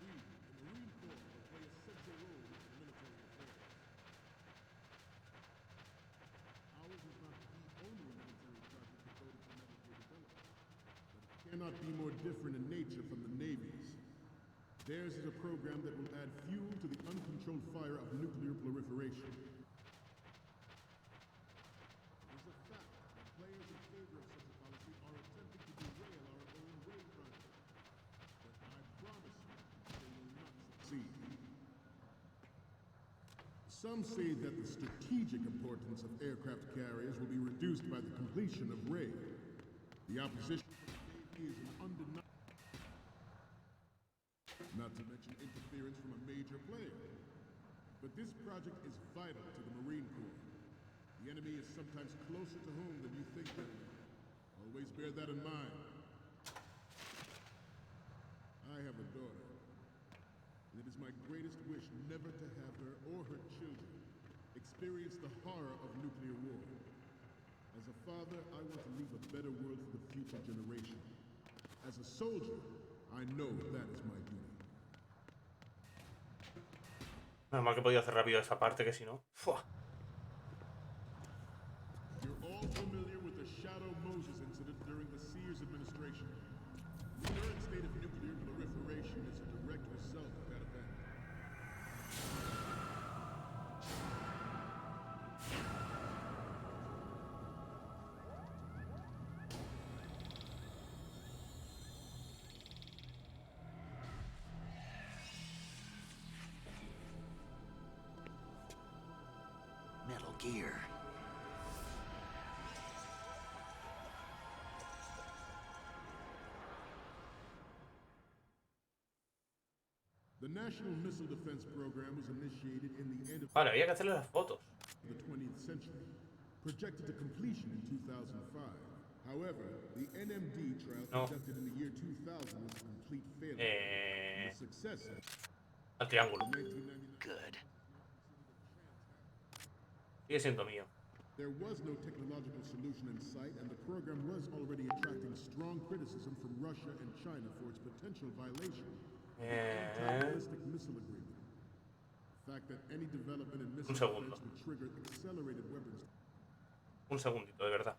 We, the Marine Corps, will play a central role in military affairs. Ours is not the only military project devoted to Metal Gear development, but it cannot be more different in nature from the Navy's. Theirs is a program that will add fuel to the uncontrolled fire of nuclear proliferation. It is a fact that players in favor of such a policy are attempting to derail our own Ray project. But I promise you, they will not succeed. Some say that the strategic importance of aircraft carriers will be reduced by the completion of Ray. The opposition is an undeniable. Not to mention interference from a major player. But this project is vital to the Marine Corps. The enemy is sometimes closer to home than you think, gentlemen. Always bear that in mind. I have a daughter, and it is my greatest wish never to have her or her children experience the horror of nuclear war. As a father, I want to leave a better world for the future generation. As a soldier, I know that is my duty. Menos mal que he podido hacer rápido esa parte, que si no... ¡fua! You're all familiar with the Shadow Moses incident during the Sears administration. The current state of nuclear proliferation is a direct result of that event. Metal Gear. The National Missile Defense Program was initiated in the end of Vale, había que hacerle las fotos. the 20th century, projected to completion in 2005. However, the NMD trial conducted in the year 2000 was a complete failure. And the successor, Al triángulo. in 1999, Good. Sigue siendo mío. there was no technological solution in sight, and the program was already attracting strong criticism from Russia and China for its potential violation of the anti-ballistic missile agreement. The fact that any development in missile defense would trigger accelerated weapons. Un segundito, de verdad.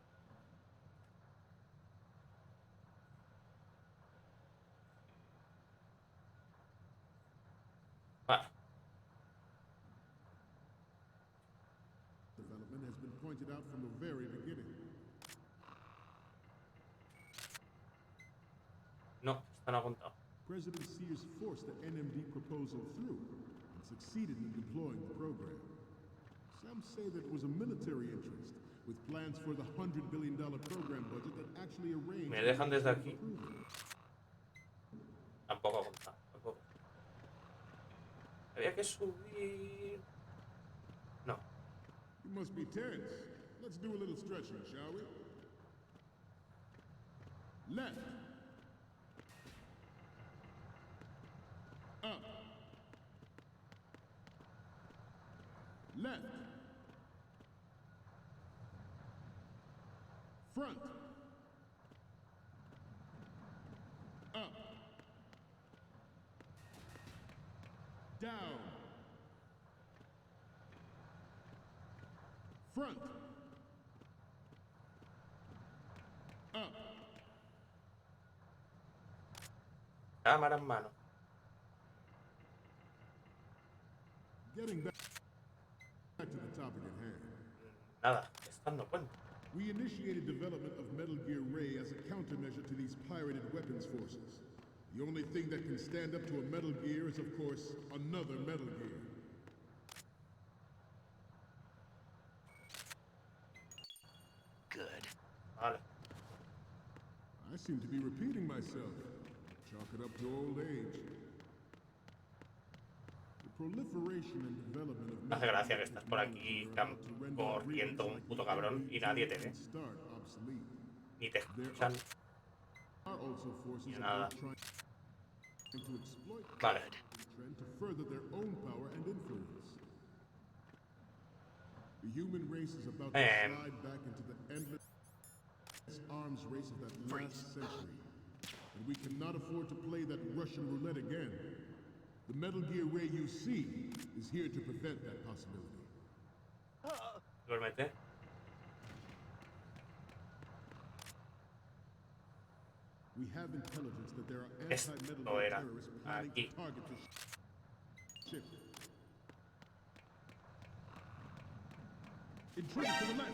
Vale. Development has been pointed out from the very beginning. No, están apuntados. President Sears forced the NMD proposal through and succeeded in deploying the program. Some say that it was a military interest, with plans for the $100 billion program budget that actually arranged. Me dejan desde aquí. Tampoco apunta, tampoco. Había que subir. No. You must be tense. Let's do a little stretching, shall we? Left. Up. Left. Front. Up. Down. Front. Up. Cámara en mano. Getting back to the topic at hand. Nada, están no cuenta. We initiated development of Metal Gear Ray as a countermeasure to these pirated weapons forces. The only thing that can stand up to a Metal Gear is, of course, another Metal Gear. Good. Vale. I seem to be repeating myself. Chalk it up to old age. The proliferation and development of Me hace gracia que estás por aquí corriendo un puto cabrón y nadie te ve. Ni te escuchan. Ni nada. Vale. To further their own power and influence. The human race is about to slide back into the endless arms race of that last century. And we cannot afford to play that Russian roulette again. The Metal Gear Ray you see is here to prevent that possibility. Duérmete. We have intelligence that there are anti-Metal Esto Gear era terrorists planning aquí. to target the ship. Intruder to the left.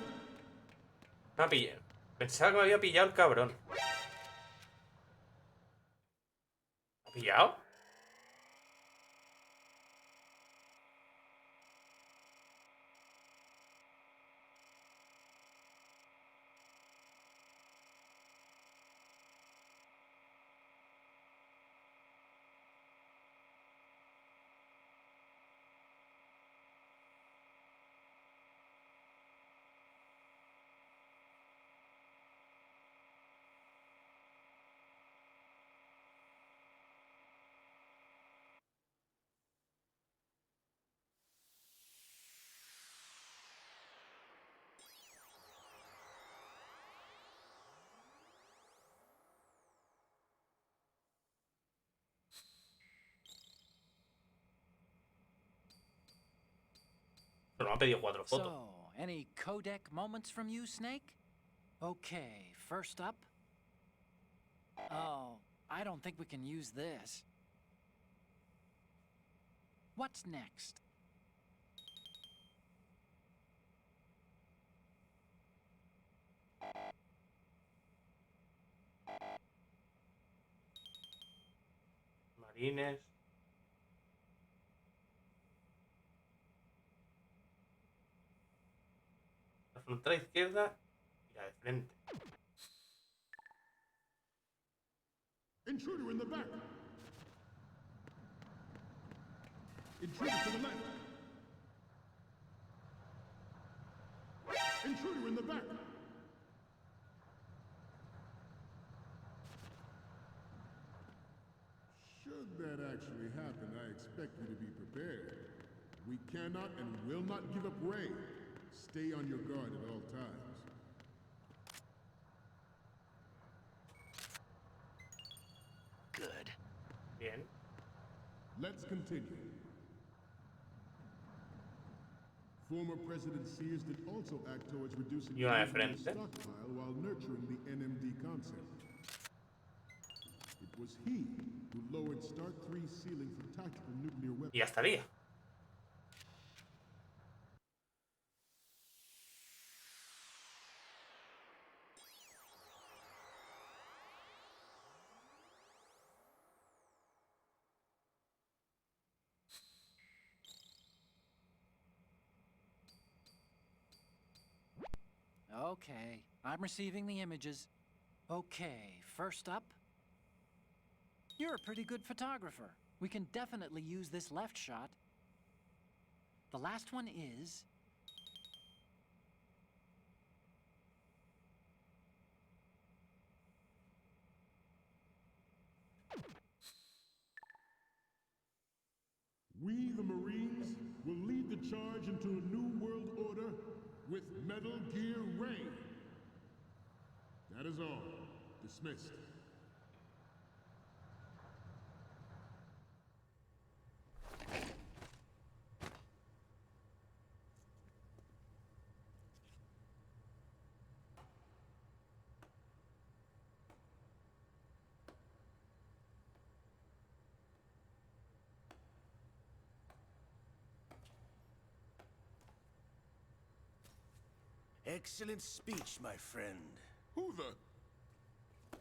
Me ha pillado. Pensaba que me había pillado el cabrón. ¿Me ha pillado? ha pedido 4 fotos. So, any codec moments from you, Snake? Okay, first up. Oh, I don't think we can use this. What's next? Marines. La frontera izquierda y la de frente. Intruder in the back. Intruder to the left. Intruder in the back. Should that actually happen, I expect you to be prepared. We cannot and will not give up Ray. Stay on your guard at all times. Good. Bien. Let's continue. Former President Sears did also act towards reducing Y una de the nuclear frente. stockpile while nurturing the NMD concept. It was he who lowered Start 3's ceiling for tactical nuclear weapons. Y ya estaría. Okay, I'm receiving the images. Okay, first up. You're a pretty good photographer. We can definitely use this left shot. The last one is... We, the Marines, will lead the charge into a new world order with Metal Gear Ray. That is all. Dismissed. Excellent speech, my friend. Who the?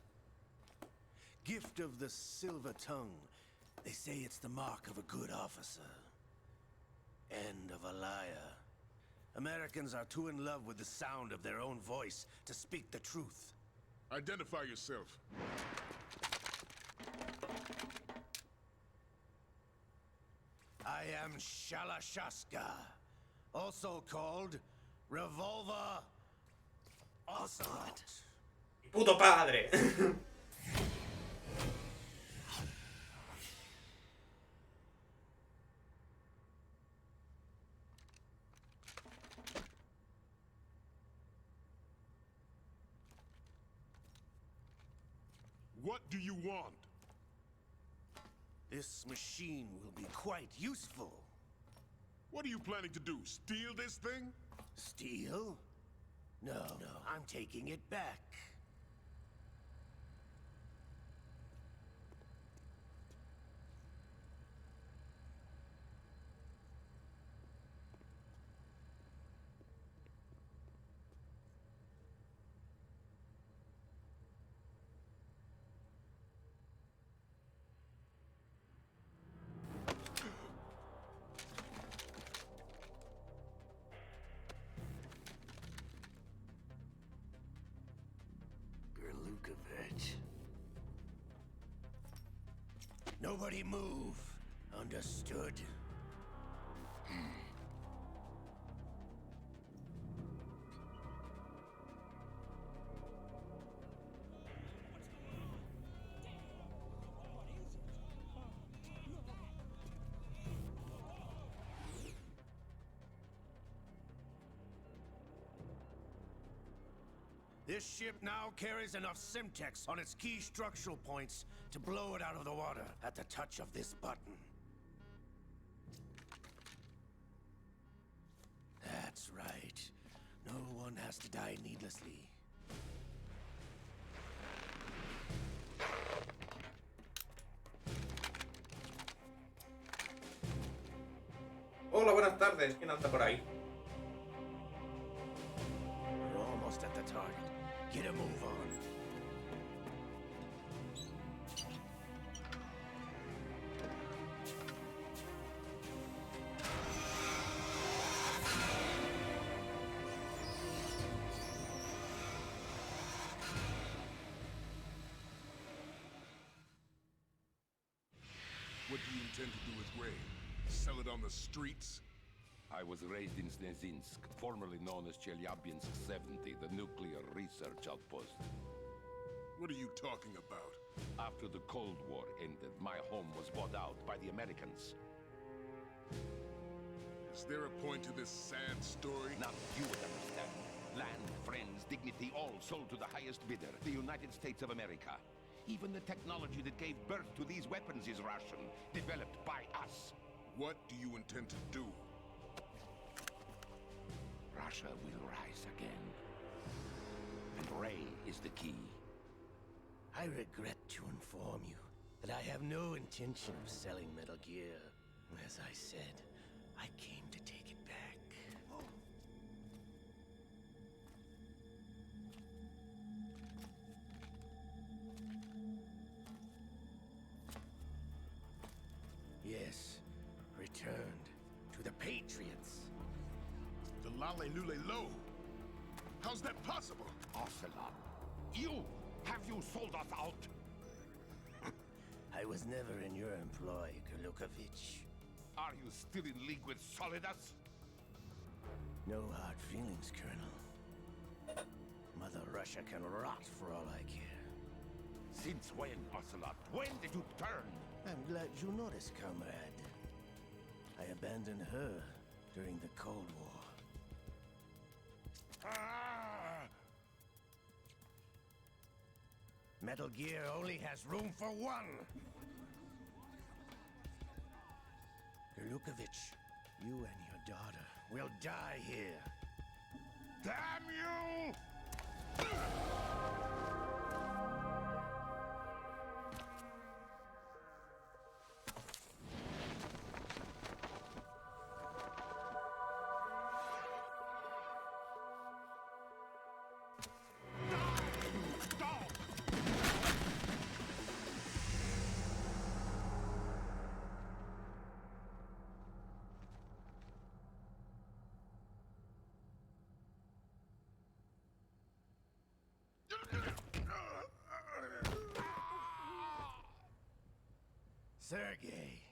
Gift of the silver tongue. They say it's the mark of a good officer. And of a liar. Americans are too in love with the sound of their own voice to speak the truth. Identify yourself. I am Shalashaska, also called Revolver Ocelot. ¡Puto padre! What do you want? This machine will be quite useful. What are you planning to do? Steal this thing? Steal? No, I'm taking it back. Nobody move. Understood? This ship now carries enough Simtex on its key structural points to blow it out of the water at the touch of this button. one has to die needlessly. Hola, buenas tardes. ¿Quién anda por ahí? We're almost at the target. Get a move on. What do you intend to do with Gray? Sell it on the streets? I was raised in Snezinsk, formerly known as Chelyabinsk 70, the nuclear research outpost. What are you talking about? After the Cold War ended, my home was bought out by the Americans. Is there a point to this sad story? Now you would understand. Land, friends, dignity, all sold to the highest bidder, the United States of America. Even the technology that gave birth to these weapons is Russian, developed by us. What do you intend to do? Russia will rise again. And Ray is the key. I regret to inform you that I have no intention of selling Metal Gear. As I said, I came to take it back. Yes, returned to the Patriots. The Lale Lule Lo? How's that possible? Ocelot, have you sold us out? I was never in your employ, Kurlukovich. Are you still in league with Solidus? No hard feelings, Colonel. Mother Russia can rot for all I care. Since when, Ocelot? When did you turn? I'm glad you noticed, comrade. I abandoned her during the Cold War. Ah! Metal Gear only has room for one! Kurlukovich, you and your daughter will die here. Damn you! Sergei,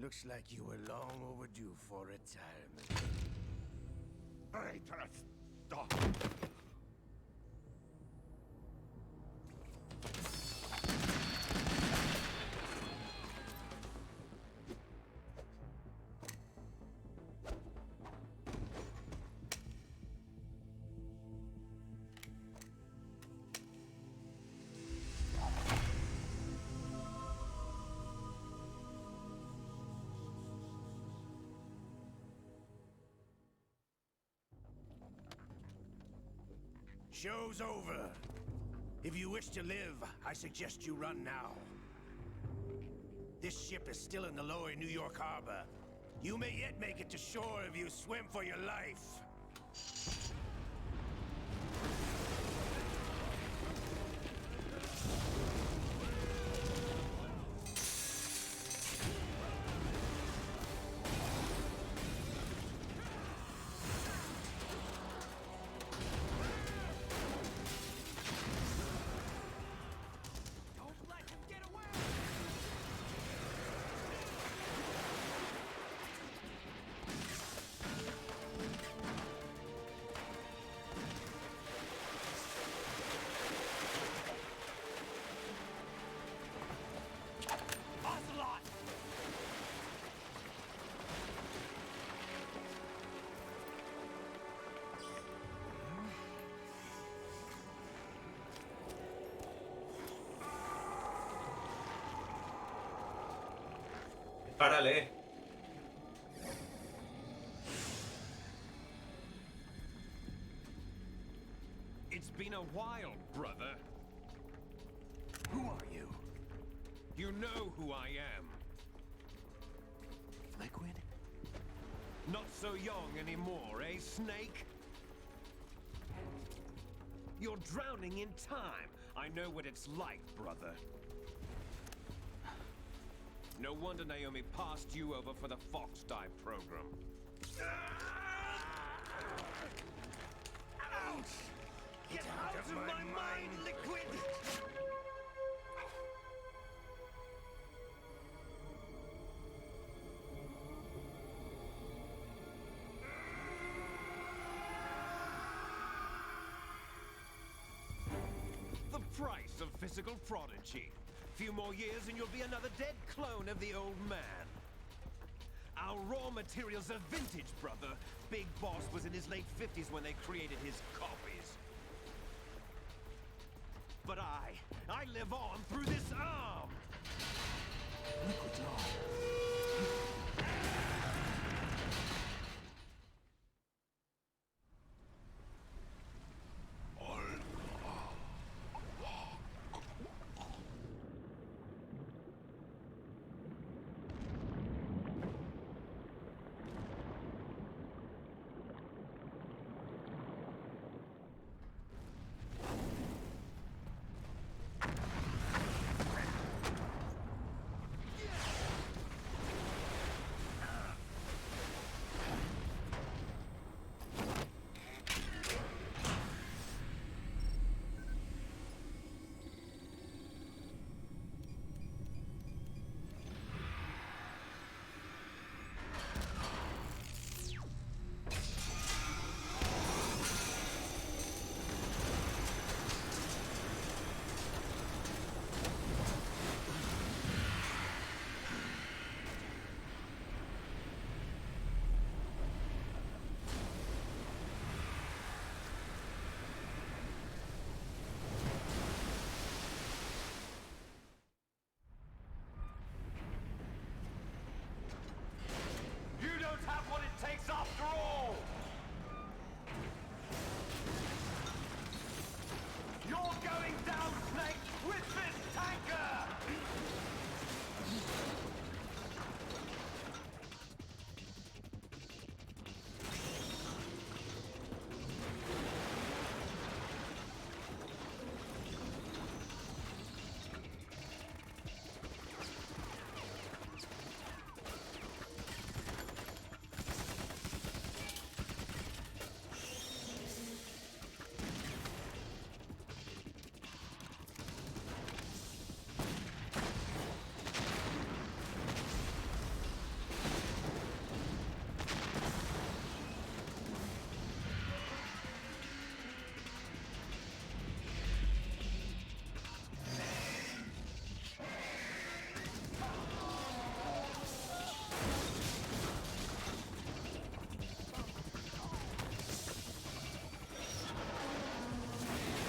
looks like you were long overdue for retirement. Traitorous dog! Show's over. If you wish to live, I suggest you run now. This ship is still in the lower New York harbor. You may yet make it to shore if you swim for your life. Párale. It's been a while, brother. Who are you? You know who I am. Liquid? Not so young anymore, eh, Snake? You're drowning in time. I know what it's like, brother. No wonder Naomi passed you over for the Fox Dive program. Ouch! Get out of my mind, Liquid! The price of physical prodigy. Few more years and you'll be another dead clone of the old man. Our raw materials are vintage, brother. Big Boss was in his late 50s when they created his copies. But I live on through this arm! Liquid's on. You don't have what it takes after all! You're going down, Snake, with this tanker!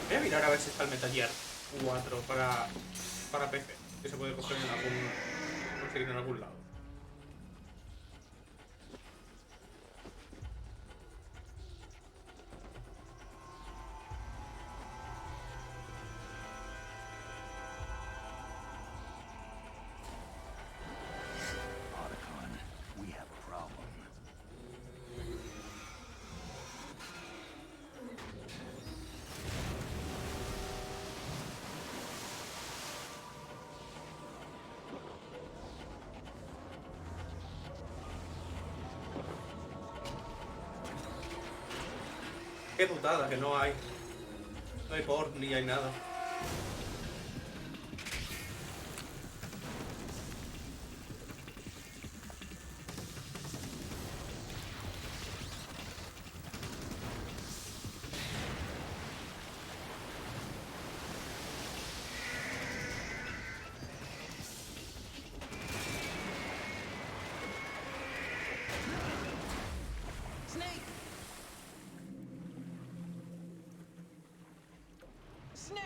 Voy a mirar a ver si está el Metal Gear 4 para PC, que se puede coger en conseguir en algún lado. Otacon, we have a problem. Qué putada, que no hay. No hay port ni hay nada. Snake! Snake!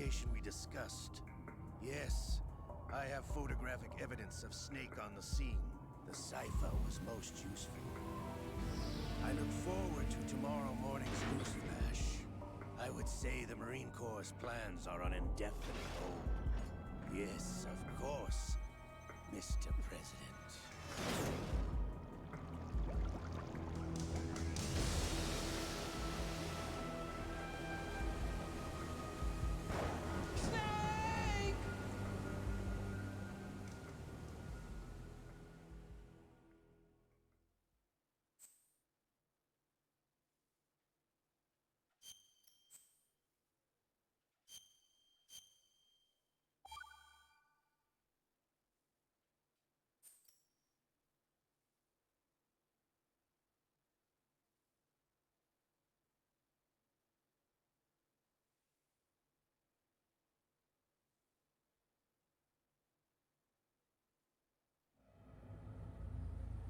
location we discussed. Yes, I have photographic evidence of Snake on the scene. The cipher was most useful. I look forward to tomorrow morning's news flash. I would say the Marine Corps' plans are on indefinite hold. Yes, of course, Mr. President.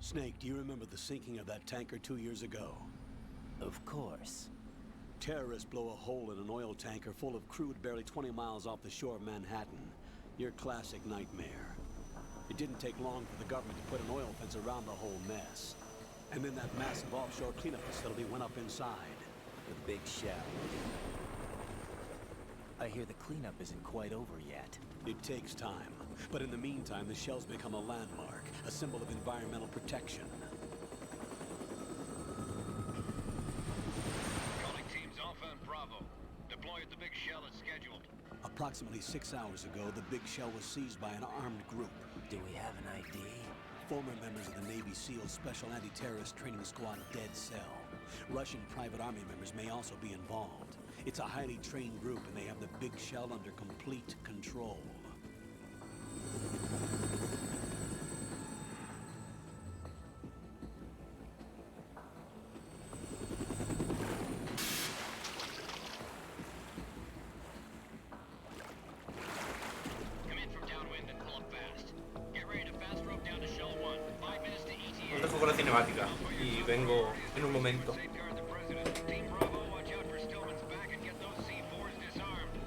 Snake, do you remember the sinking of that tanker 2 years ago? Of course. Terrorists blow a hole in an oil tanker full of crude barely 20 miles off the shore of Manhattan. Your classic nightmare. It didn't take long for the government to put an oil fence around the whole mess. And then that massive offshore cleanup facility went up inside. The big shell. I hear the cleanup isn't quite over yet. It takes time. But in the meantime, the shell's become a landmark, a symbol of environmental protection. Calling teams Alpha and Bravo. Deploy at the big shell as scheduled. Approximately 6 hours ago, the big shell was seized by an armed group. Do we have an ID? Former members of the Navy SEALs Special Anti-Terrorist Training Squad Dead Cell. Russian private army members may also be involved. It's a highly trained group, and they have the big shell under complete control. Come in from downwind and pull up fast. Get ready to fast rope down to Shell 1. 5 minutes to ETA. Os dejo con la cinemática y vengo en un momento. Safeguard the president. Team Bravo, watch out for Stillman's back and get those C4s disarmed.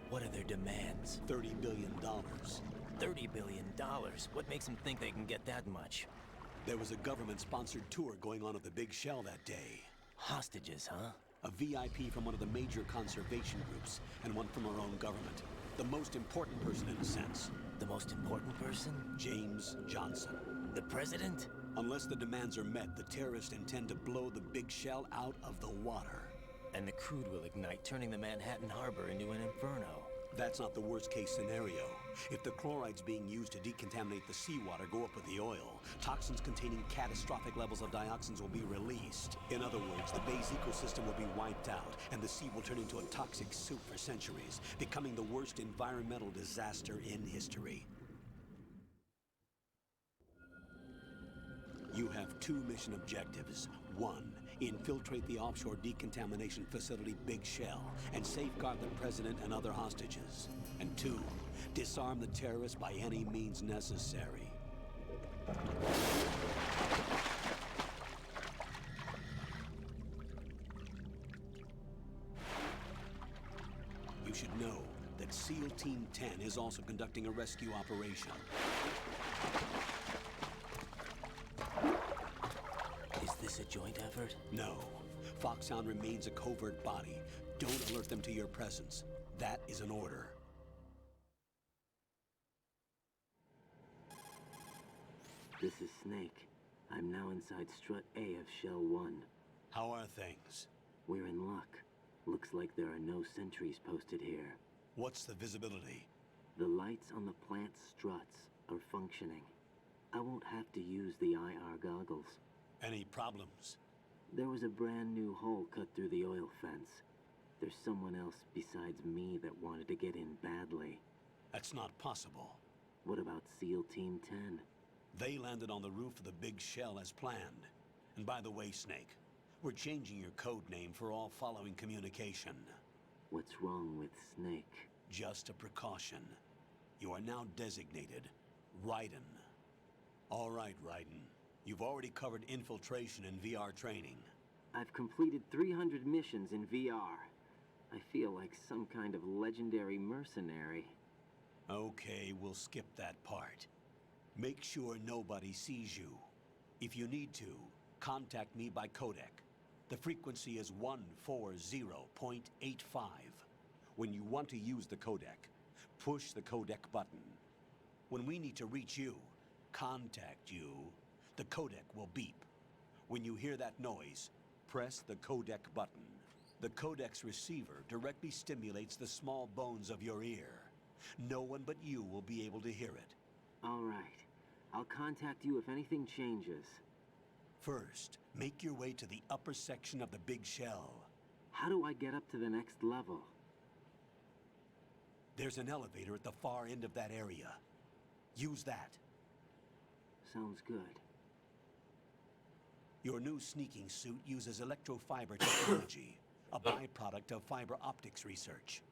What are their demands? $30 billion. $30 billion? What makes them think they can get that much? There was a government-sponsored tour going on at the big shell that day. Hostages, huh? A VIP from one of the major conservation groups, and one from our own government. The most important person in a sense. The most important person? James Johnson. The president? Unless the demands are met, the terrorists intend to blow the big shell out of the water. And the crude will ignite, turning the Manhattan Harbor into an inferno. That's not the worst-case scenario. If the chlorides being used to decontaminate the seawater go up with the oil, toxins containing catastrophic levels of dioxins will be released. In other words, the bay's ecosystem will be wiped out, and the sea will turn into a toxic soup for centuries, becoming the worst environmental disaster in history. You have 2 mission objectives. 1, infiltrate the offshore decontamination facility Big Shell and safeguard the president and other hostages. And 2, disarm the terrorists by any means necessary. You should know that SEAL Team 10 is also conducting a rescue operation. Is this a joint effort? No. Foxhound remains a covert body. Don't alert them to your presence. That is an order. This is Snake. I'm now inside Strut A of Shell 1. How are things? We're in luck. Looks like there are no sentries posted here. What's the visibility? The lights on the plant struts are functioning. I won't have to use the IR goggles. Any problems? There was a brand new hole cut through the oil fence. There's someone else besides me that wanted to get in badly. That's not possible. What about SEAL Team 10? They landed on the roof of the Big Shell as planned. And by the way, Snake, we're changing your code name for all following communication. What's wrong with Snake? Just a precaution. You are now designated Raiden. All right, Raiden. You've already covered infiltration and VR training. I've completed 300 missions in VR. I feel like some kind of legendary mercenary. Okay, we'll skip that part. Make sure nobody sees you. If you need to, contact me by codec. The frequency is 140.85. When you want to use the codec, push the codec button. When we need to reach you, contact you, the codec will beep. When you hear that noise, press the codec button. The codec's receiver directly stimulates the small bones of your ear. No one but you will be able to hear it. All right. I'll contact you if anything changes. First, make your way to the upper section of the big shell. How do I get up to the next level? There's an elevator at the far end of that area. Use that. Sounds good. Your new sneaking suit uses electrofiber technology, a byproduct of fiber optics research.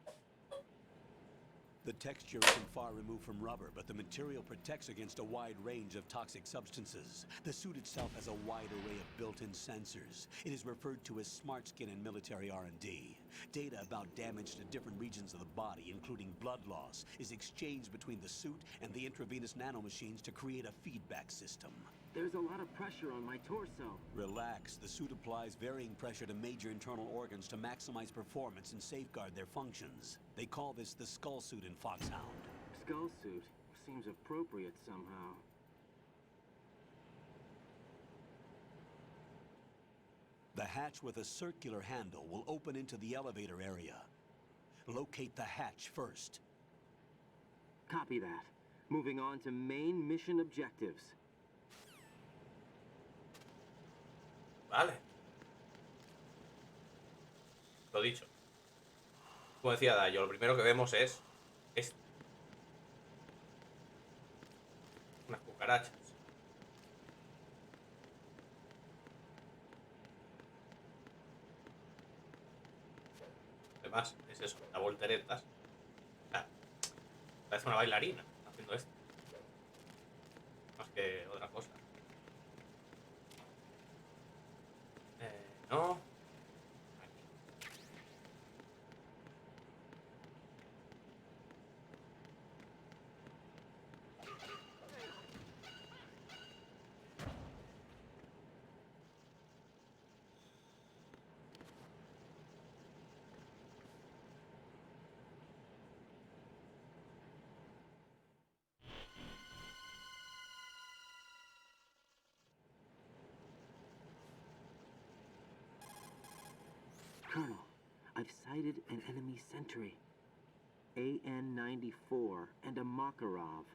The texture isn't far removed from rubber, but the material protects against a wide range of toxic substances. The suit itself has a wide array of built-in sensors. It is referred to as smart skin in military R&D. Data about damage to different regions of the body, including blood loss, is exchanged between the suit and the intravenous nanomachines to create a feedback system. There's a lot of pressure on my torso. Relax. The suit applies varying pressure to major internal organs to maximize performance and safeguard their functions. They call this the skull suit in Foxhound. Skull suit? Seems appropriate somehow. The hatch with a circular handle will open into the elevator area. Locate the hatch first. Copy that. Moving on to main mission objectives. Vale. Lo dicho. Como decía Dayo, lo primero que vemos es esto. Unas cucarachas. Además, es eso, da volteretas. Parece una bailarina haciendo esto. Más que otra cosa. No. Colonel, I've sighted an enemy sentry. AN-94 and a Makarov.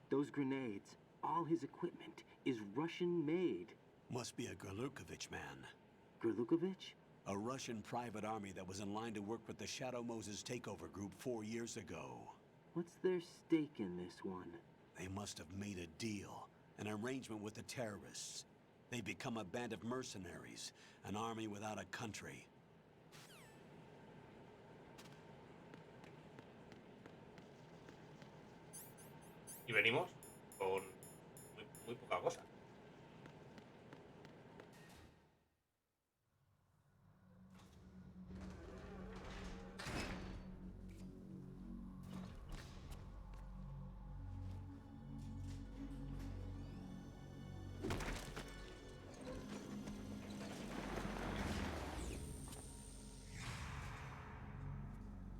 Those grenades, all his equipment, is Russian-made. Must be a Gerlukovich man. Gerlukovich? A Russian private army that was in line to work with the Shadow Moses takeover group 4 years ago. What's their stake in this one? They must have made a deal, an arrangement with the terrorists. They become a band of mercenaries, an army without a country. Y venimos con muy poca cosa.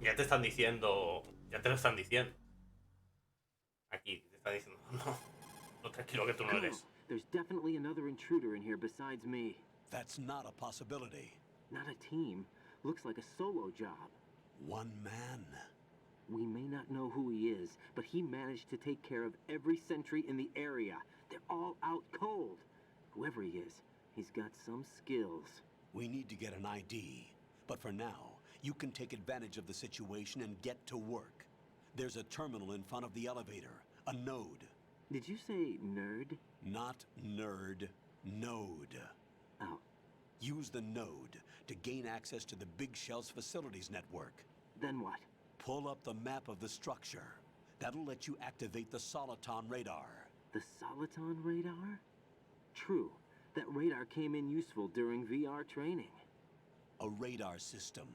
Ya te están diciendo, ya te lo están diciendo. Aquí te está diciendo, no, tranquilo que tú no eres. There's definitely another intruder in here besides me. That's not a possibility. Not a team. Looks like a solo job. One man. We may not know who he is, but he managed to take care of every sentry in the area. They're all out cold. Whoever he is, he's got some skills. We need to get an ID. But for now, you can take advantage of the situation and get to work. There's a terminal in front of the elevator. A node. Did you say nerd? Not nerd. Node. Oh. Use the node to gain access to the Big Shell's facilities network. Then what? Pull up the map of the structure. That'll let you activate the Soliton radar. The Soliton radar? True. That radar came in useful during VR training. A radar system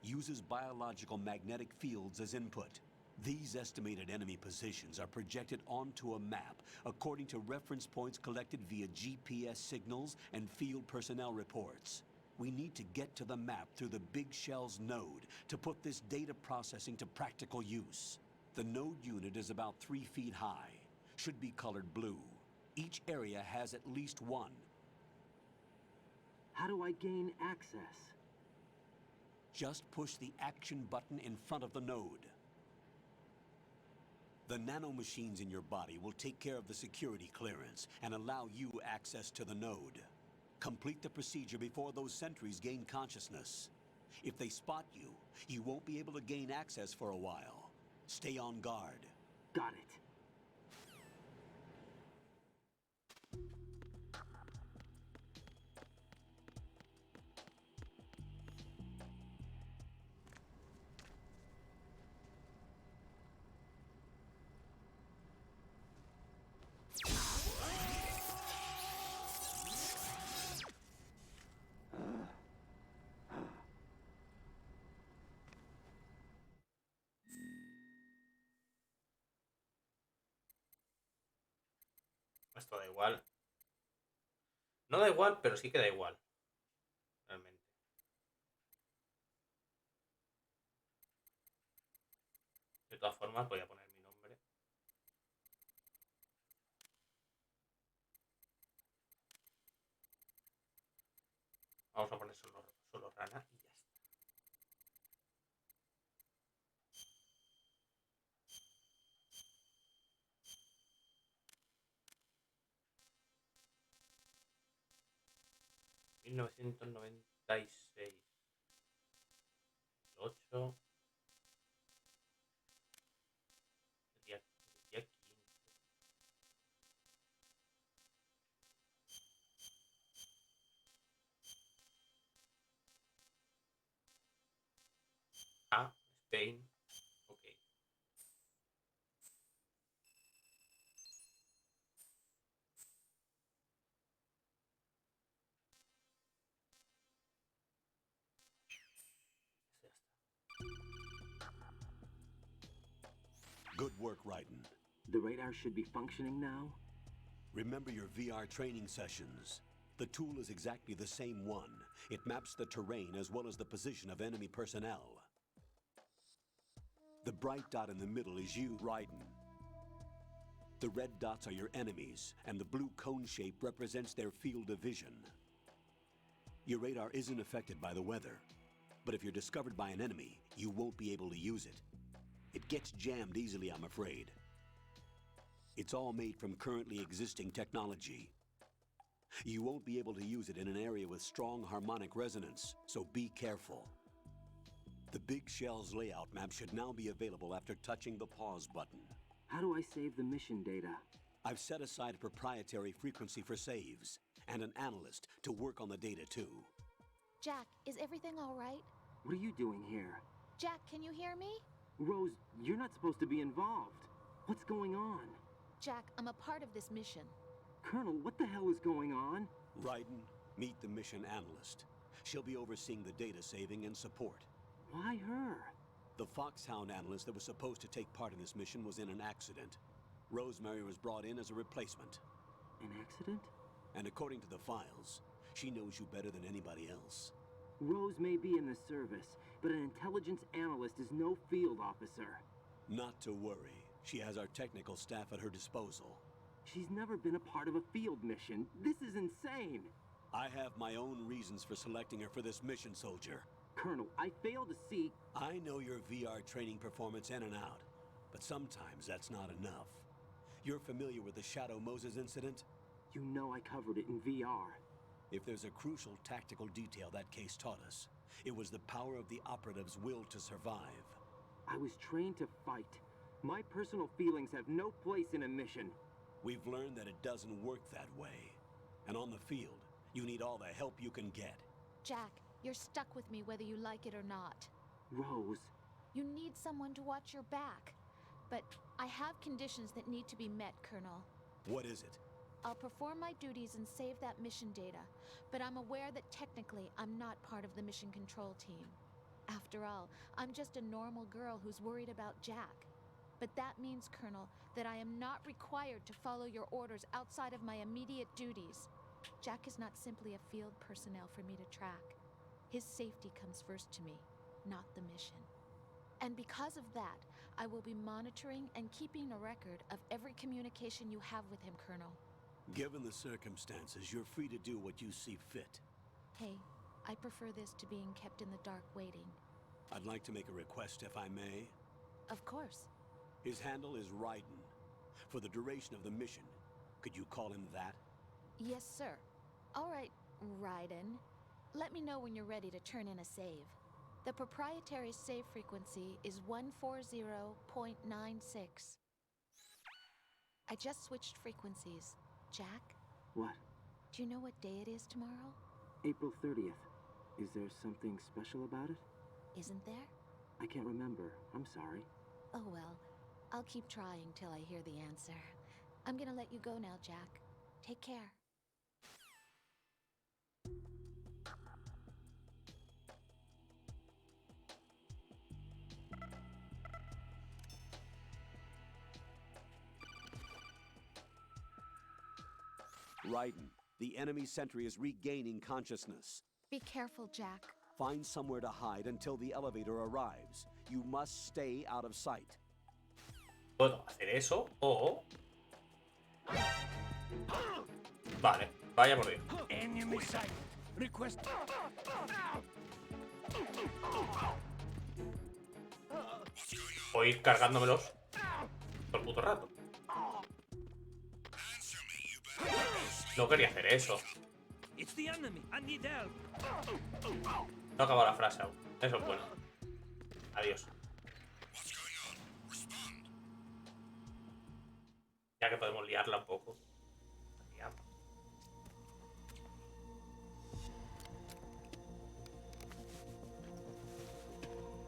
uses biological magnetic fields as input. These estimated enemy positions are projected onto a map according to reference points collected via GPS signals and field personnel reports. We need to get to the map through the Big Shell's node to put this data processing to practical use. The node unit is about 3 feet high, should be colored blue. Each area has at least one. How do I gain access? Just push the action button in front of the node. The nanomachines in your body will take care of the security clearance and allow you access to the node. Complete the procedure before those sentries gain consciousness. If they spot you, you won't be able to gain access for a while. Stay on guard. Got it. Esto da igual. No da igual, pero sí que da igual. Realmente. De todas formas, voy a poner mi nombre. Vamos a poner solo rana y ya está. ...1996... 8... día 15... Ah, Spain... Ok. Eso ya está. Good work, Raiden. The radar should be functioning now? Remember your VR training sessions. The tool is exactly the same one. It maps the terrain as well as the position of enemy personnel. The bright dot in the middle is you, Raiden. The red dots are your enemies, and the blue cone shape represents their field of vision. Your radar isn't affected by the weather, but if you're discovered by an enemy, you won't be able to use it. It gets jammed easily, I'm afraid. It's all made from currently existing technology. You won't be able to use it in an area with strong harmonic resonance, so be careful. The Big Shell's layout map should now be available after touching the pause button. How do I save the mission data? I've set aside a proprietary frequency for saves, and an analyst to work on the data too. Jack, is everything all right? What are you doing here? Jack, can you hear me? Rose, you're not supposed to be involved. What's going on? Jack, I'm a part of this mission. Colonel, what the hell is going on? Raiden, meet the mission analyst. She'll be overseeing the data saving and support. Why her? The Foxhound analyst that was supposed to take part in this mission was in an accident. Rosemary was brought in as a replacement. An accident? And according to the files, she knows you better than anybody else. Rose may be in the service, but an intelligence analyst is no field officer. Not to worry. She has our technical staff at her disposal. She's never been a part of a field mission. This is insane. I have my own reasons for selecting her for this mission, soldier. Colonel, I fail to see... I know your VR training performance in and out, but sometimes that's not enough. You're familiar with the Shadow Moses incident? You know I covered it in VR. If there's a crucial tactical detail that case taught us, it was the power of the operative's will to survive. I was trained to fight. My personal feelings have no place in a mission. We've learned that it doesn't work that way. And on the field, you need all the help you can get. Jack, you're stuck with me whether you like it or not. Rose. You need someone to watch your back. But I have conditions that need to be met, Colonel. What is it? I'll perform my duties and save that mission data, but I'm aware that technically I'm not part of the mission control team. After all, I'm just a normal girl who's worried about Jack. But that means, Colonel, that I am not required to follow your orders outside of my immediate duties. Jack is not simply a field personnel for me to track. His safety comes first to me, not the mission. And because of that, I will be monitoring and keeping a record of every communication you have with him, Colonel. Given the circumstances, you're free to do what you see fit. Hey, I prefer this to being kept in the dark waiting. I'd like to make a request, if I may. Of course. His handle is Raiden. For the duration of the mission, could you call him that? Yes, sir. All right, Raiden. Let me know when you're ready to turn in a save. The proprietary save frequency is 140.96. I just switched frequencies. Jack? What? Do you know what day it is tomorrow? April 30th. Is there something special about it? Isn't there? I can't remember. I'm sorry. Oh well. I'll keep trying till I hear the answer. I'm gonna let you go now, Jack. Take care. Raiden, the enemy sentry is regaining consciousness. Be careful, Jack. Find somewhere to hide until the elevator arrives. You must stay out of sight. ¿Puedo hacer eso? O... Vale, vaya por Dios. Enemy sight. Request. Voy a ir cargándomelos todo el puto rato. No quería hacer eso. It's the enemy. I need help. No acaba la frase aún. Eso es bueno. Adiós. Ya que podemos liarla un poco. Liamos.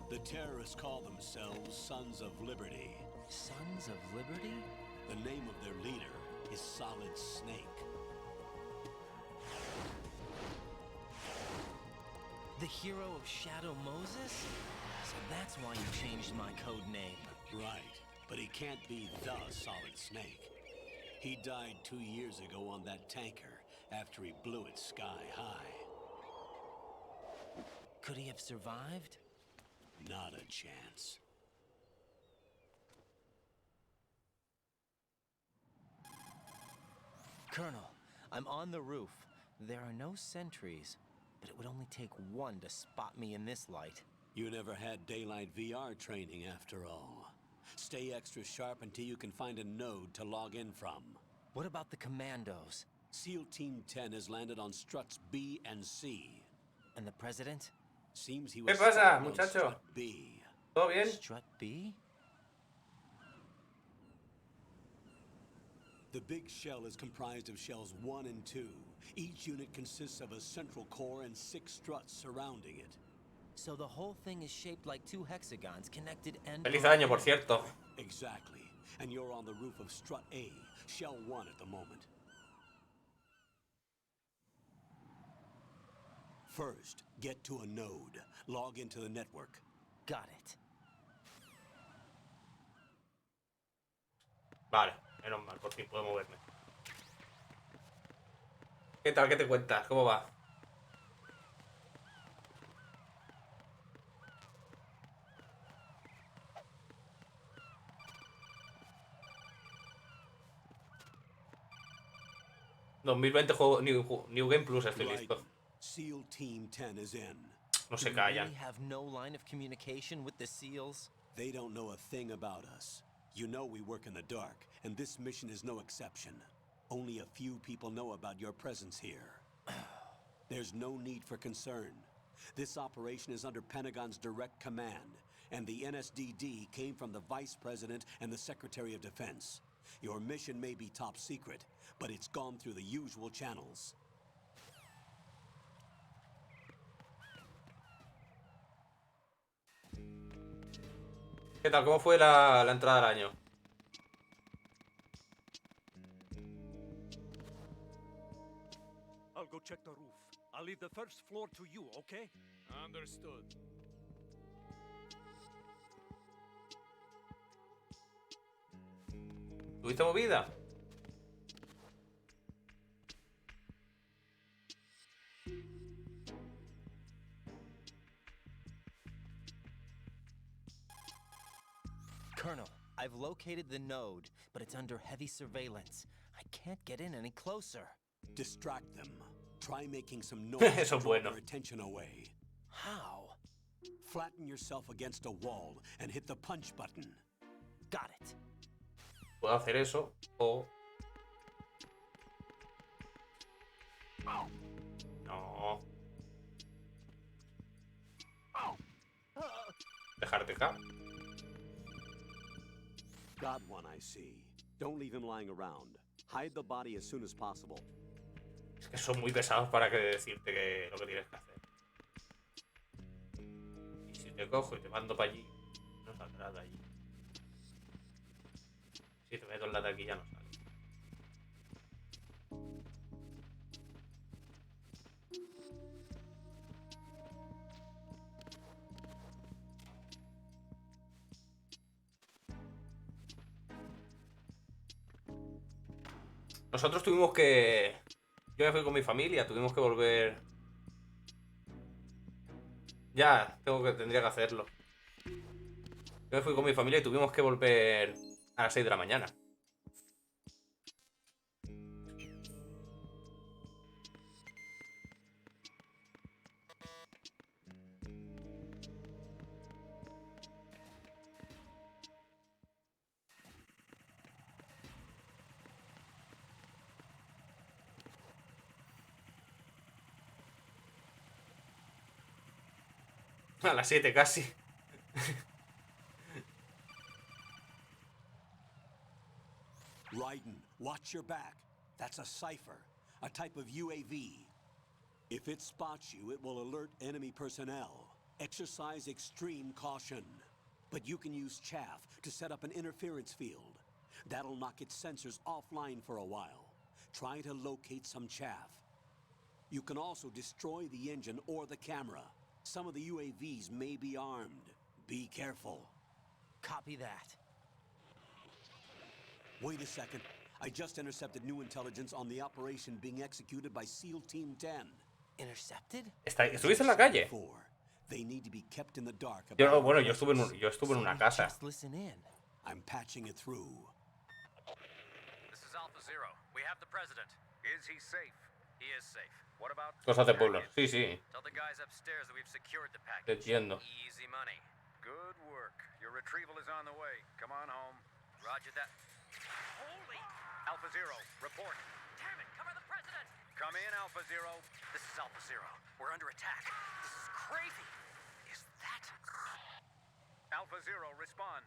The terrorists call themselves Sons of Liberty. Sons of Liberty? The name of their leader is Solid Snake. The hero of Shadow Moses? So that's why you changed my code name. Right, but he can't be the Solid Snake. He died 2 years ago on that tanker after he blew it sky high. Could he have survived? Not a chance. Colonel, I'm on the roof. There are no sentries, but it would only take one to spot me in this light. You never had daylight VR training after all. Stay extra sharp until you can find a node to log in from. What about the commandos? SEAL Team 10 has landed on struts B and C. And the president? Seems he ¿Qué was pasa, stuck on muchacho? strut B. ¿Todo bien? Strut B? The big shell is comprised of shells 1 and 2. Each unit consists of a central core and 6 struts surrounding it. So the whole thing is shaped like 2 hexagons connected end. Feliz año, por cierto. Exactly. And you're on the roof of strut A, shell 1 at the moment. First, get to a node. Log into the network. Got it. Vale, menos mal, por fin puedo moverme. ¿Qué tal? ¿Qué te cuentas? ¿Cómo va? ...2020 juego New Game Plus, estoy listo. SEAL Team 10 is in. No se Do we callan. really have no line of communication with the SEALs? They don't know a thing about us. You know we work in the dark, and this mission is no exception. Only a few people know about your presence here. There's no need for concern. This operation is under Pentagon's direct command, and the NSDD came from the Vice President and the Secretary of Defense. Your mission may be top secret, but it's gone through the usual channels. ¿Qué tal? ¿Cómo fue la entrada al año? I'll go check the roof. I'll leave the first floor to you, okay? Understood. ¿Tuviste movida? Colonel, I've located the node, but it's under heavy surveillance. I can't get in any closer. Distract them. Try making some noise Eso to es draw bueno. their attention away. How? Flatten yourself against a wall and hit the punch button. Got it. Puedo hacer eso o... No. Dejarte caer. Got one, I see. Don't leave him lying around. Hide the body as soon as possible. Es que son muy pesados para que decirte que lo que tienes que hacer. Y si te cojo y te mando para allí, no saldrás de allí. Si te meto en la taquilla, no sale. Nosotros tuvimos que... Yo me fui con mi familia, tuvimos que volver... Ya, tendría que hacerlo. Yo me fui con mi familia y tuvimos que volver a las 6 de la mañana. A las 7 casi. Raiden, watch your back. That's a cipher, a type of UAV. If it spots you, it will alert enemy personnel. Exercise extreme caution. But you can use chaff to set up an interference field. That'll knock its sensors offline for a while. Try to locate some chaff. You can also destroy the engine or the camera. Some of the UAVs may be armed. Be careful. Copy that. Wait a second. I just intercepted new intelligence on the operation being executed by SEAL Team 10. Intercepted? ¿Estuviste en la calle? They need to be kept in the dark. Bueno, yo estuve en una casa. Just listen in. I'm patching it through. This is Alpha Zero. We have the president. Is he safe? He is safe. What about Cosas de pueblo. Sí, sí. Tell the guys upstairs that we've secured the Te package. entiendo. Easy money. Good work. Your retrieval is on the way. Come on home. Roger that. Holy! Alpha Zero, report. Damn it! Cover the president! Come in, Alpha Zero. This is Alpha Zero. We're under attack. This is crazy. Is that... Alpha Zero, respond.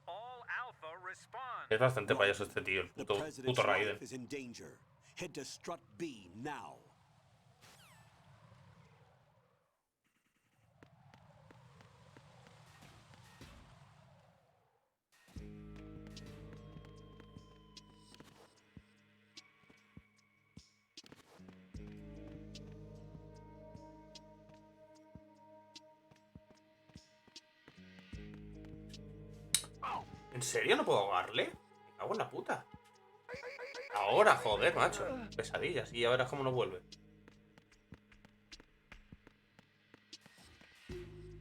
All Alpha, respond. Es bastante payaso este tío, el The puto president's Raiden. life is in danger. Head to Strut B now. ¿En serio no puedo ahogarle? Me cago en la puta. Ahora, joder, macho. Pesadillas. Y ya verás cómo no vuelve.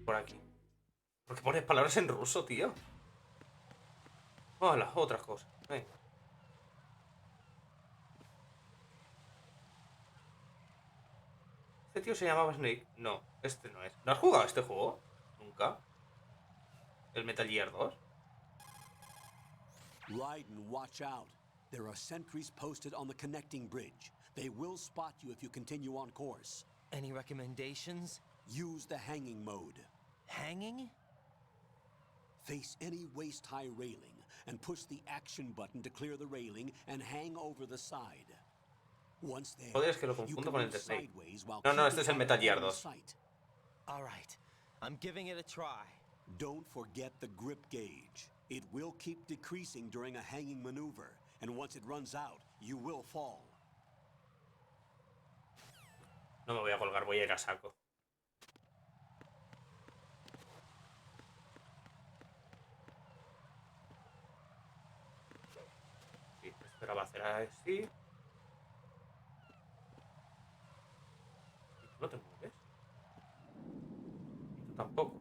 Por aquí. ¿Por qué pones palabras en ruso, tío? Hola, otras cosas. Venga. ¿Este tío se llamaba Snake? No, este no es. ¿No has jugado a este juego? Nunca. ¿El Metal Gear 2? Raiden, watch out. There are sentries posted on the connecting bridge. They will spot you if you continue on course. Any recommendations? Use the hanging mode. Hanging? Face any waist-high railing and push the action button to clear the railing and hang over the side. Once there, Joder, es que lo you confundo can con el move de Snake. sideways while No, no, este keeping es el Metal Gear on 2. sight. All right. I'm giving it a try. Don't forget the grip gauge. It will keep decreasing during a hanging maneuver, and once it runs out, you will fall. No me voy a colgar, voy a ir a saco. Sí, esto la va a hacer así. ¿Y tú no te mueves? ¿Y tú tampoco?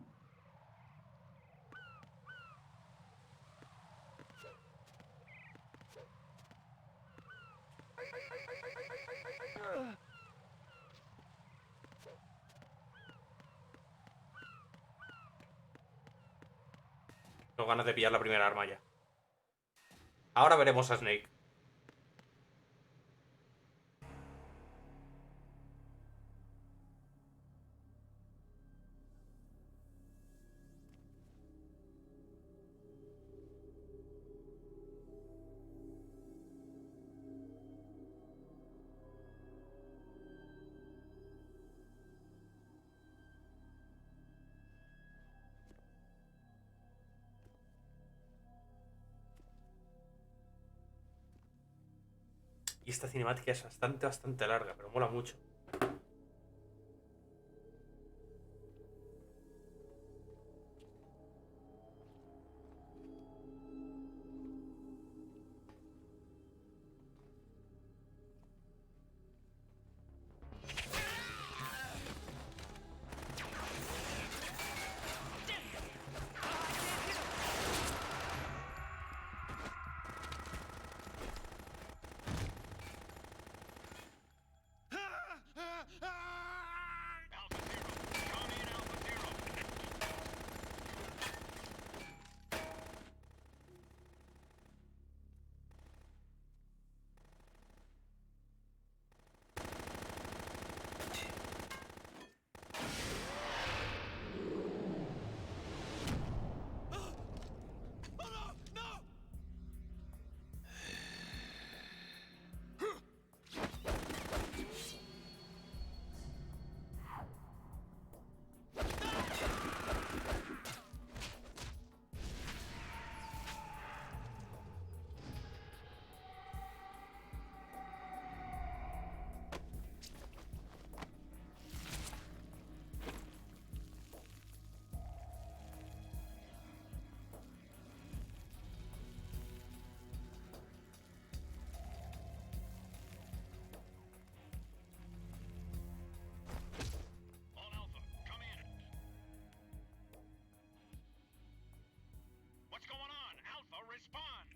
Tengo ganas de pillar la primera arma ya. Ahora veremos a Snake. Y esta cinemática es bastante larga, pero mola mucho. What's going on? Alpha, respond!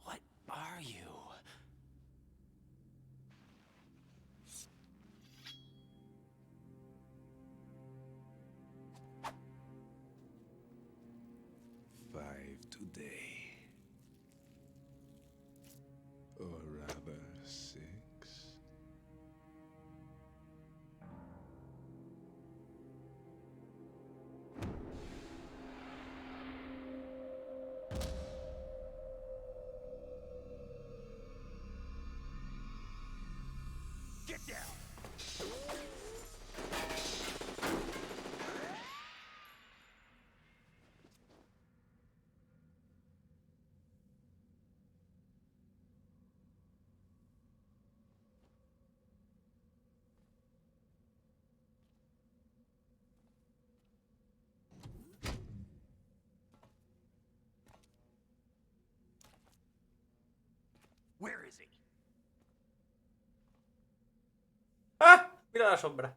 What are you? Five today. Or rather, 6. Get down! Where is he? ¡Ah! Mira la sombra.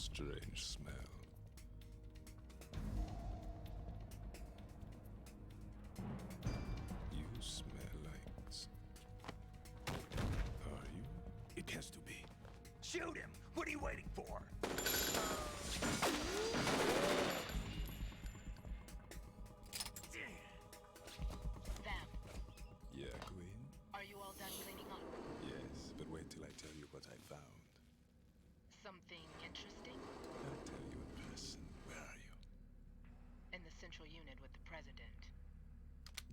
Strange smell. You smell like... Are you? It has to be. Shoot him! What are you waiting for? Vamp, Yeah, Queen? are you all done cleaning up? Yes, but wait till I tell you what I found. Something interesting? I'll tell you in person. Where are you? In the central unit with the president.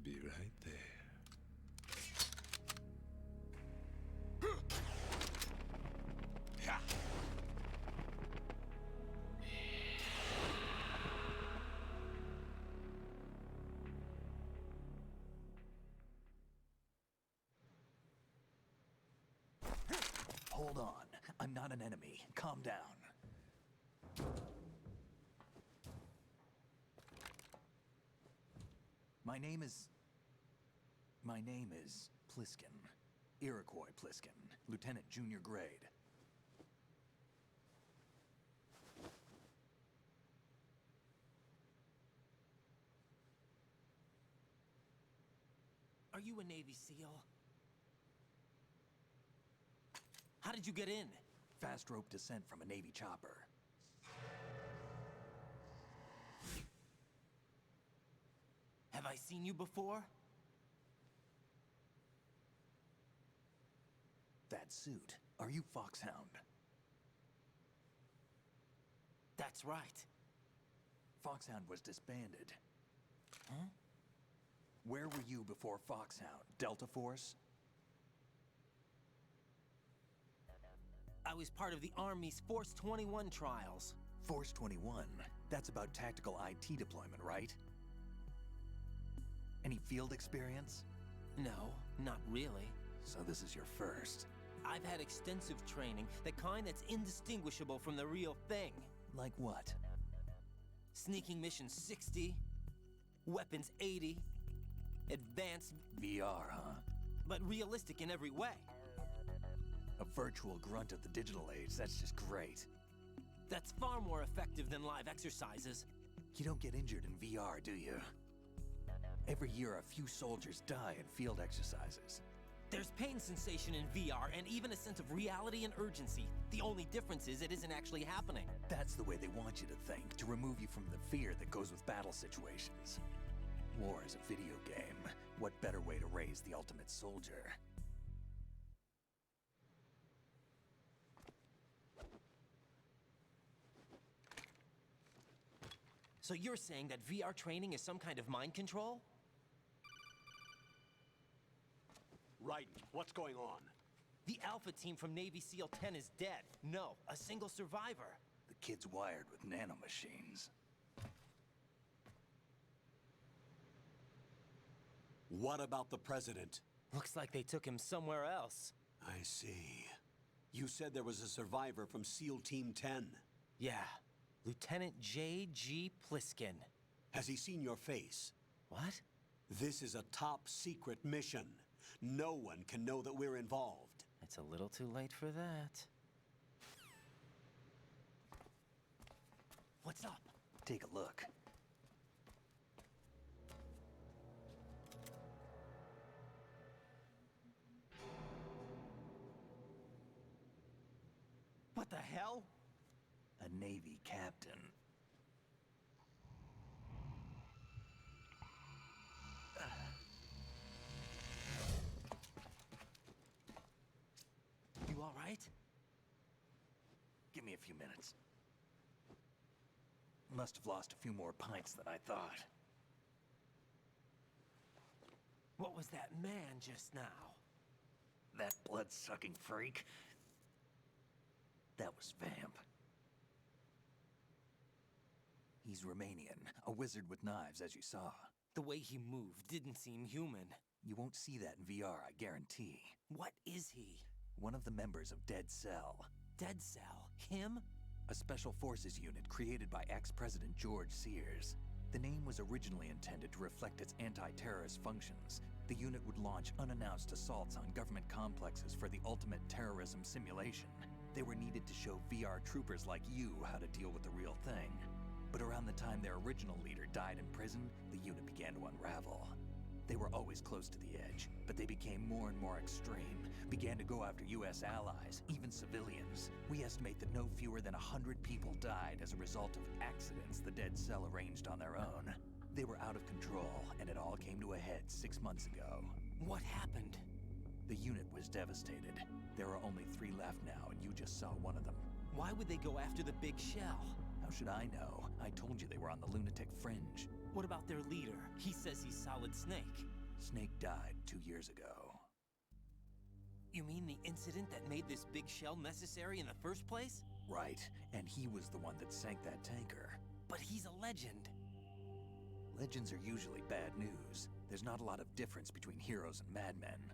Be right there. Hold on. I'm not an enemy. Calm down. My name is Pliskin. Iroquois Pliskin. Lieutenant Junior Grade. Are you a Navy SEAL? How did you get in? Fast rope descent from a Navy chopper. Have I seen you before? That suit. Are you Foxhound? That's right. Foxhound was disbanded. Huh? Where were you before Foxhound? Delta Force? I was part of the Army's Force 21 trials. Force 21? That's about tactical IT deployment, right? Any field experience? No, not really. So this is your first. I've had extensive training, the kind that's indistinguishable from the real thing. Like what? Sneaking mission 60, weapons 80, advanced... VR, huh? But realistic in every way. A virtual grunt of the digital age, that's just great. That's far more effective than live exercises. You don't get injured in VR, do you? Every year, a few soldiers die in field exercises. There's pain sensation in VR and even a sense of reality and urgency. The only difference is it isn't actually happening. That's the way they want you to think, to remove you from the fear that goes with battle situations. War is a video game. What better way to raise the ultimate soldier? So you're saying that VR training is some kind of mind control? Right. What's going on? The Alpha team from Navy SEAL 10 is dead. No, a single survivor. The kid's wired with nanomachines. What about the president? Looks like they took him somewhere else. I see. You said there was a survivor from SEAL Team 10. Yeah. Lieutenant J.G. Pliskin. Has he seen your face? What? This is a top secret mission. No one can know that we're involved. It's a little too late for that. What's up? Take a look. What the hell? A Navy captain. You all right? Give me a few minutes. Must have lost a few more pints than I thought. What was that man just now? That blood-sucking freak? That was Vamp. He's Romanian, a wizard with knives, as you saw. The way he moved didn't seem human. You won't see that in VR, I guarantee. What is he? One of the members of Dead Cell. Dead Cell? Him? A special forces unit created by ex-President George Sears. The name was originally intended to reflect its anti-terrorist functions. The unit would launch unannounced assaults on government complexes for the ultimate terrorism simulation. They were needed to show VR troopers like you how to deal with the real thing. But around the time their original leader died in prison, the unit began to unravel. They were always close to the edge, but they became more and more extreme, began to go after US allies, even civilians. We estimate that no fewer than 100 people died as a result of accidents the Dead Cell arranged on their own. They were out of control, and it all came to a head 6 months ago. What happened? The unit was devastated. There are only 3 left now, and you just saw one of them. Why would they go after the big shell? How should I know? I told you they were on the lunatic fringe. What about their leader? He says he's Solid Snake. Snake died 2 years ago. You mean the incident that made this big shell necessary in the first place? Right, and he was the one that sank that tanker. But he's a legend. Legends are usually bad news. There's not a lot of difference between heroes and madmen.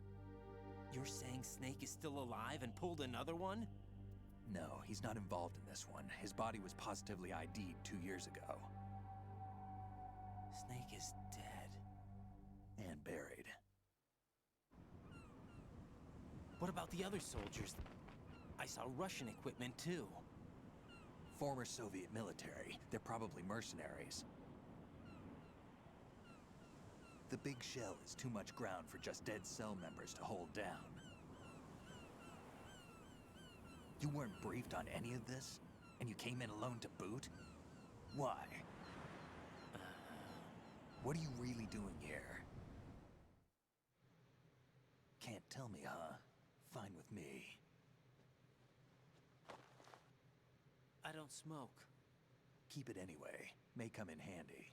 You're saying Snake is still alive and pulled another one? No, he's not involved in this one. His body was positively ID'd 2 years ago. Snake is dead. And buried. What about the other soldiers? I saw Russian equipment too. Former Soviet military. They're probably mercenaries. The big shell is too much ground for just Dead Cell members to hold down. You weren't briefed on any of this? And you came in alone to boot? Why? What are you really doing here? Can't tell me, huh? Fine with me. I don't smoke. Keep it anyway. May come in handy.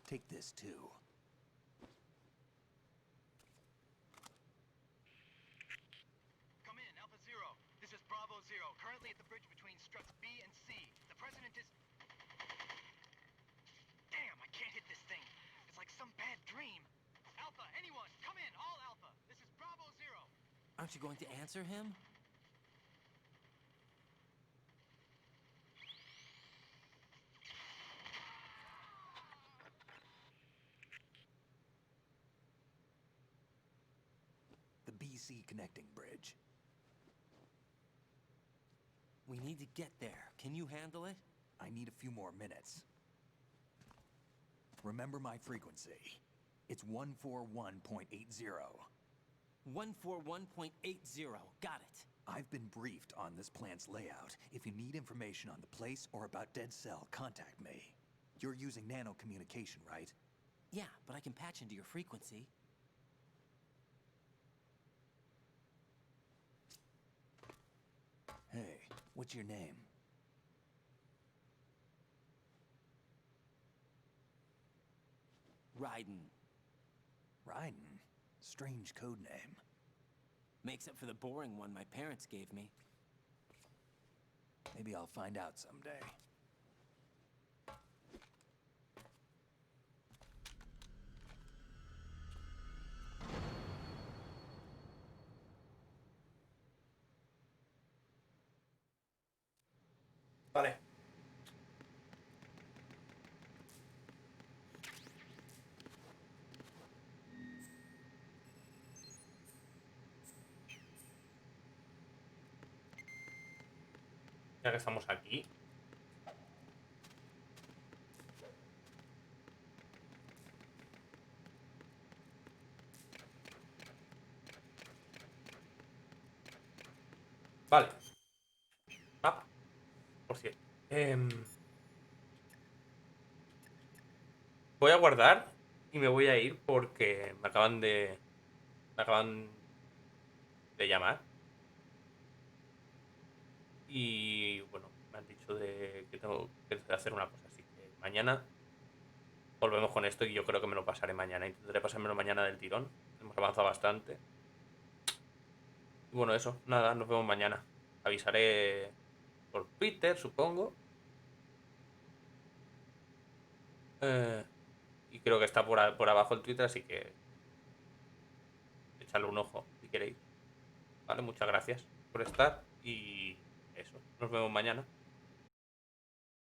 Take this too. Come in, Alpha Zero. This is Bravo Zero, currently at the bridge between struts B and C. The President is... Damn, I can't hit this thing. It's like some bad dream. Alpha, anyone, come in, all Alpha. This is Bravo Zero. Aren't you going to answer him? The BC connecting bridge. We need to get there. Can you handle it? I need a few more minutes. Remember my frequency. It's 141.80. 141.80. Got it. I've been briefed on this plant's layout. If you need information on the place or about Dead Cell, contact me. You're using nano communication, right? Yeah, but I can patch into your frequency. Hey, what's your name? Raiden. Raiden? Strange code name. Makes up for the boring one my parents gave me. Maybe I'll find out someday. Vale. Ya que estamos aquí. Vale. Mapa. Por cierto. Voy a guardar y me voy a ir porque me acaban de llamar. Y bueno, me han dicho que tengo que hacer una cosa, así que mañana volvemos con esto y yo creo que me lo pasaré mañana. Intentaré pasármelo mañana del tirón. Hemos avanzado bastante. Y bueno, eso, nada, nos vemos mañana. Avisaré por Twitter, supongo. Y creo que está por abajo el Twitter, así que echadle un ojo si queréis. Vale, muchas gracias por estar y eso, nos vemos mañana.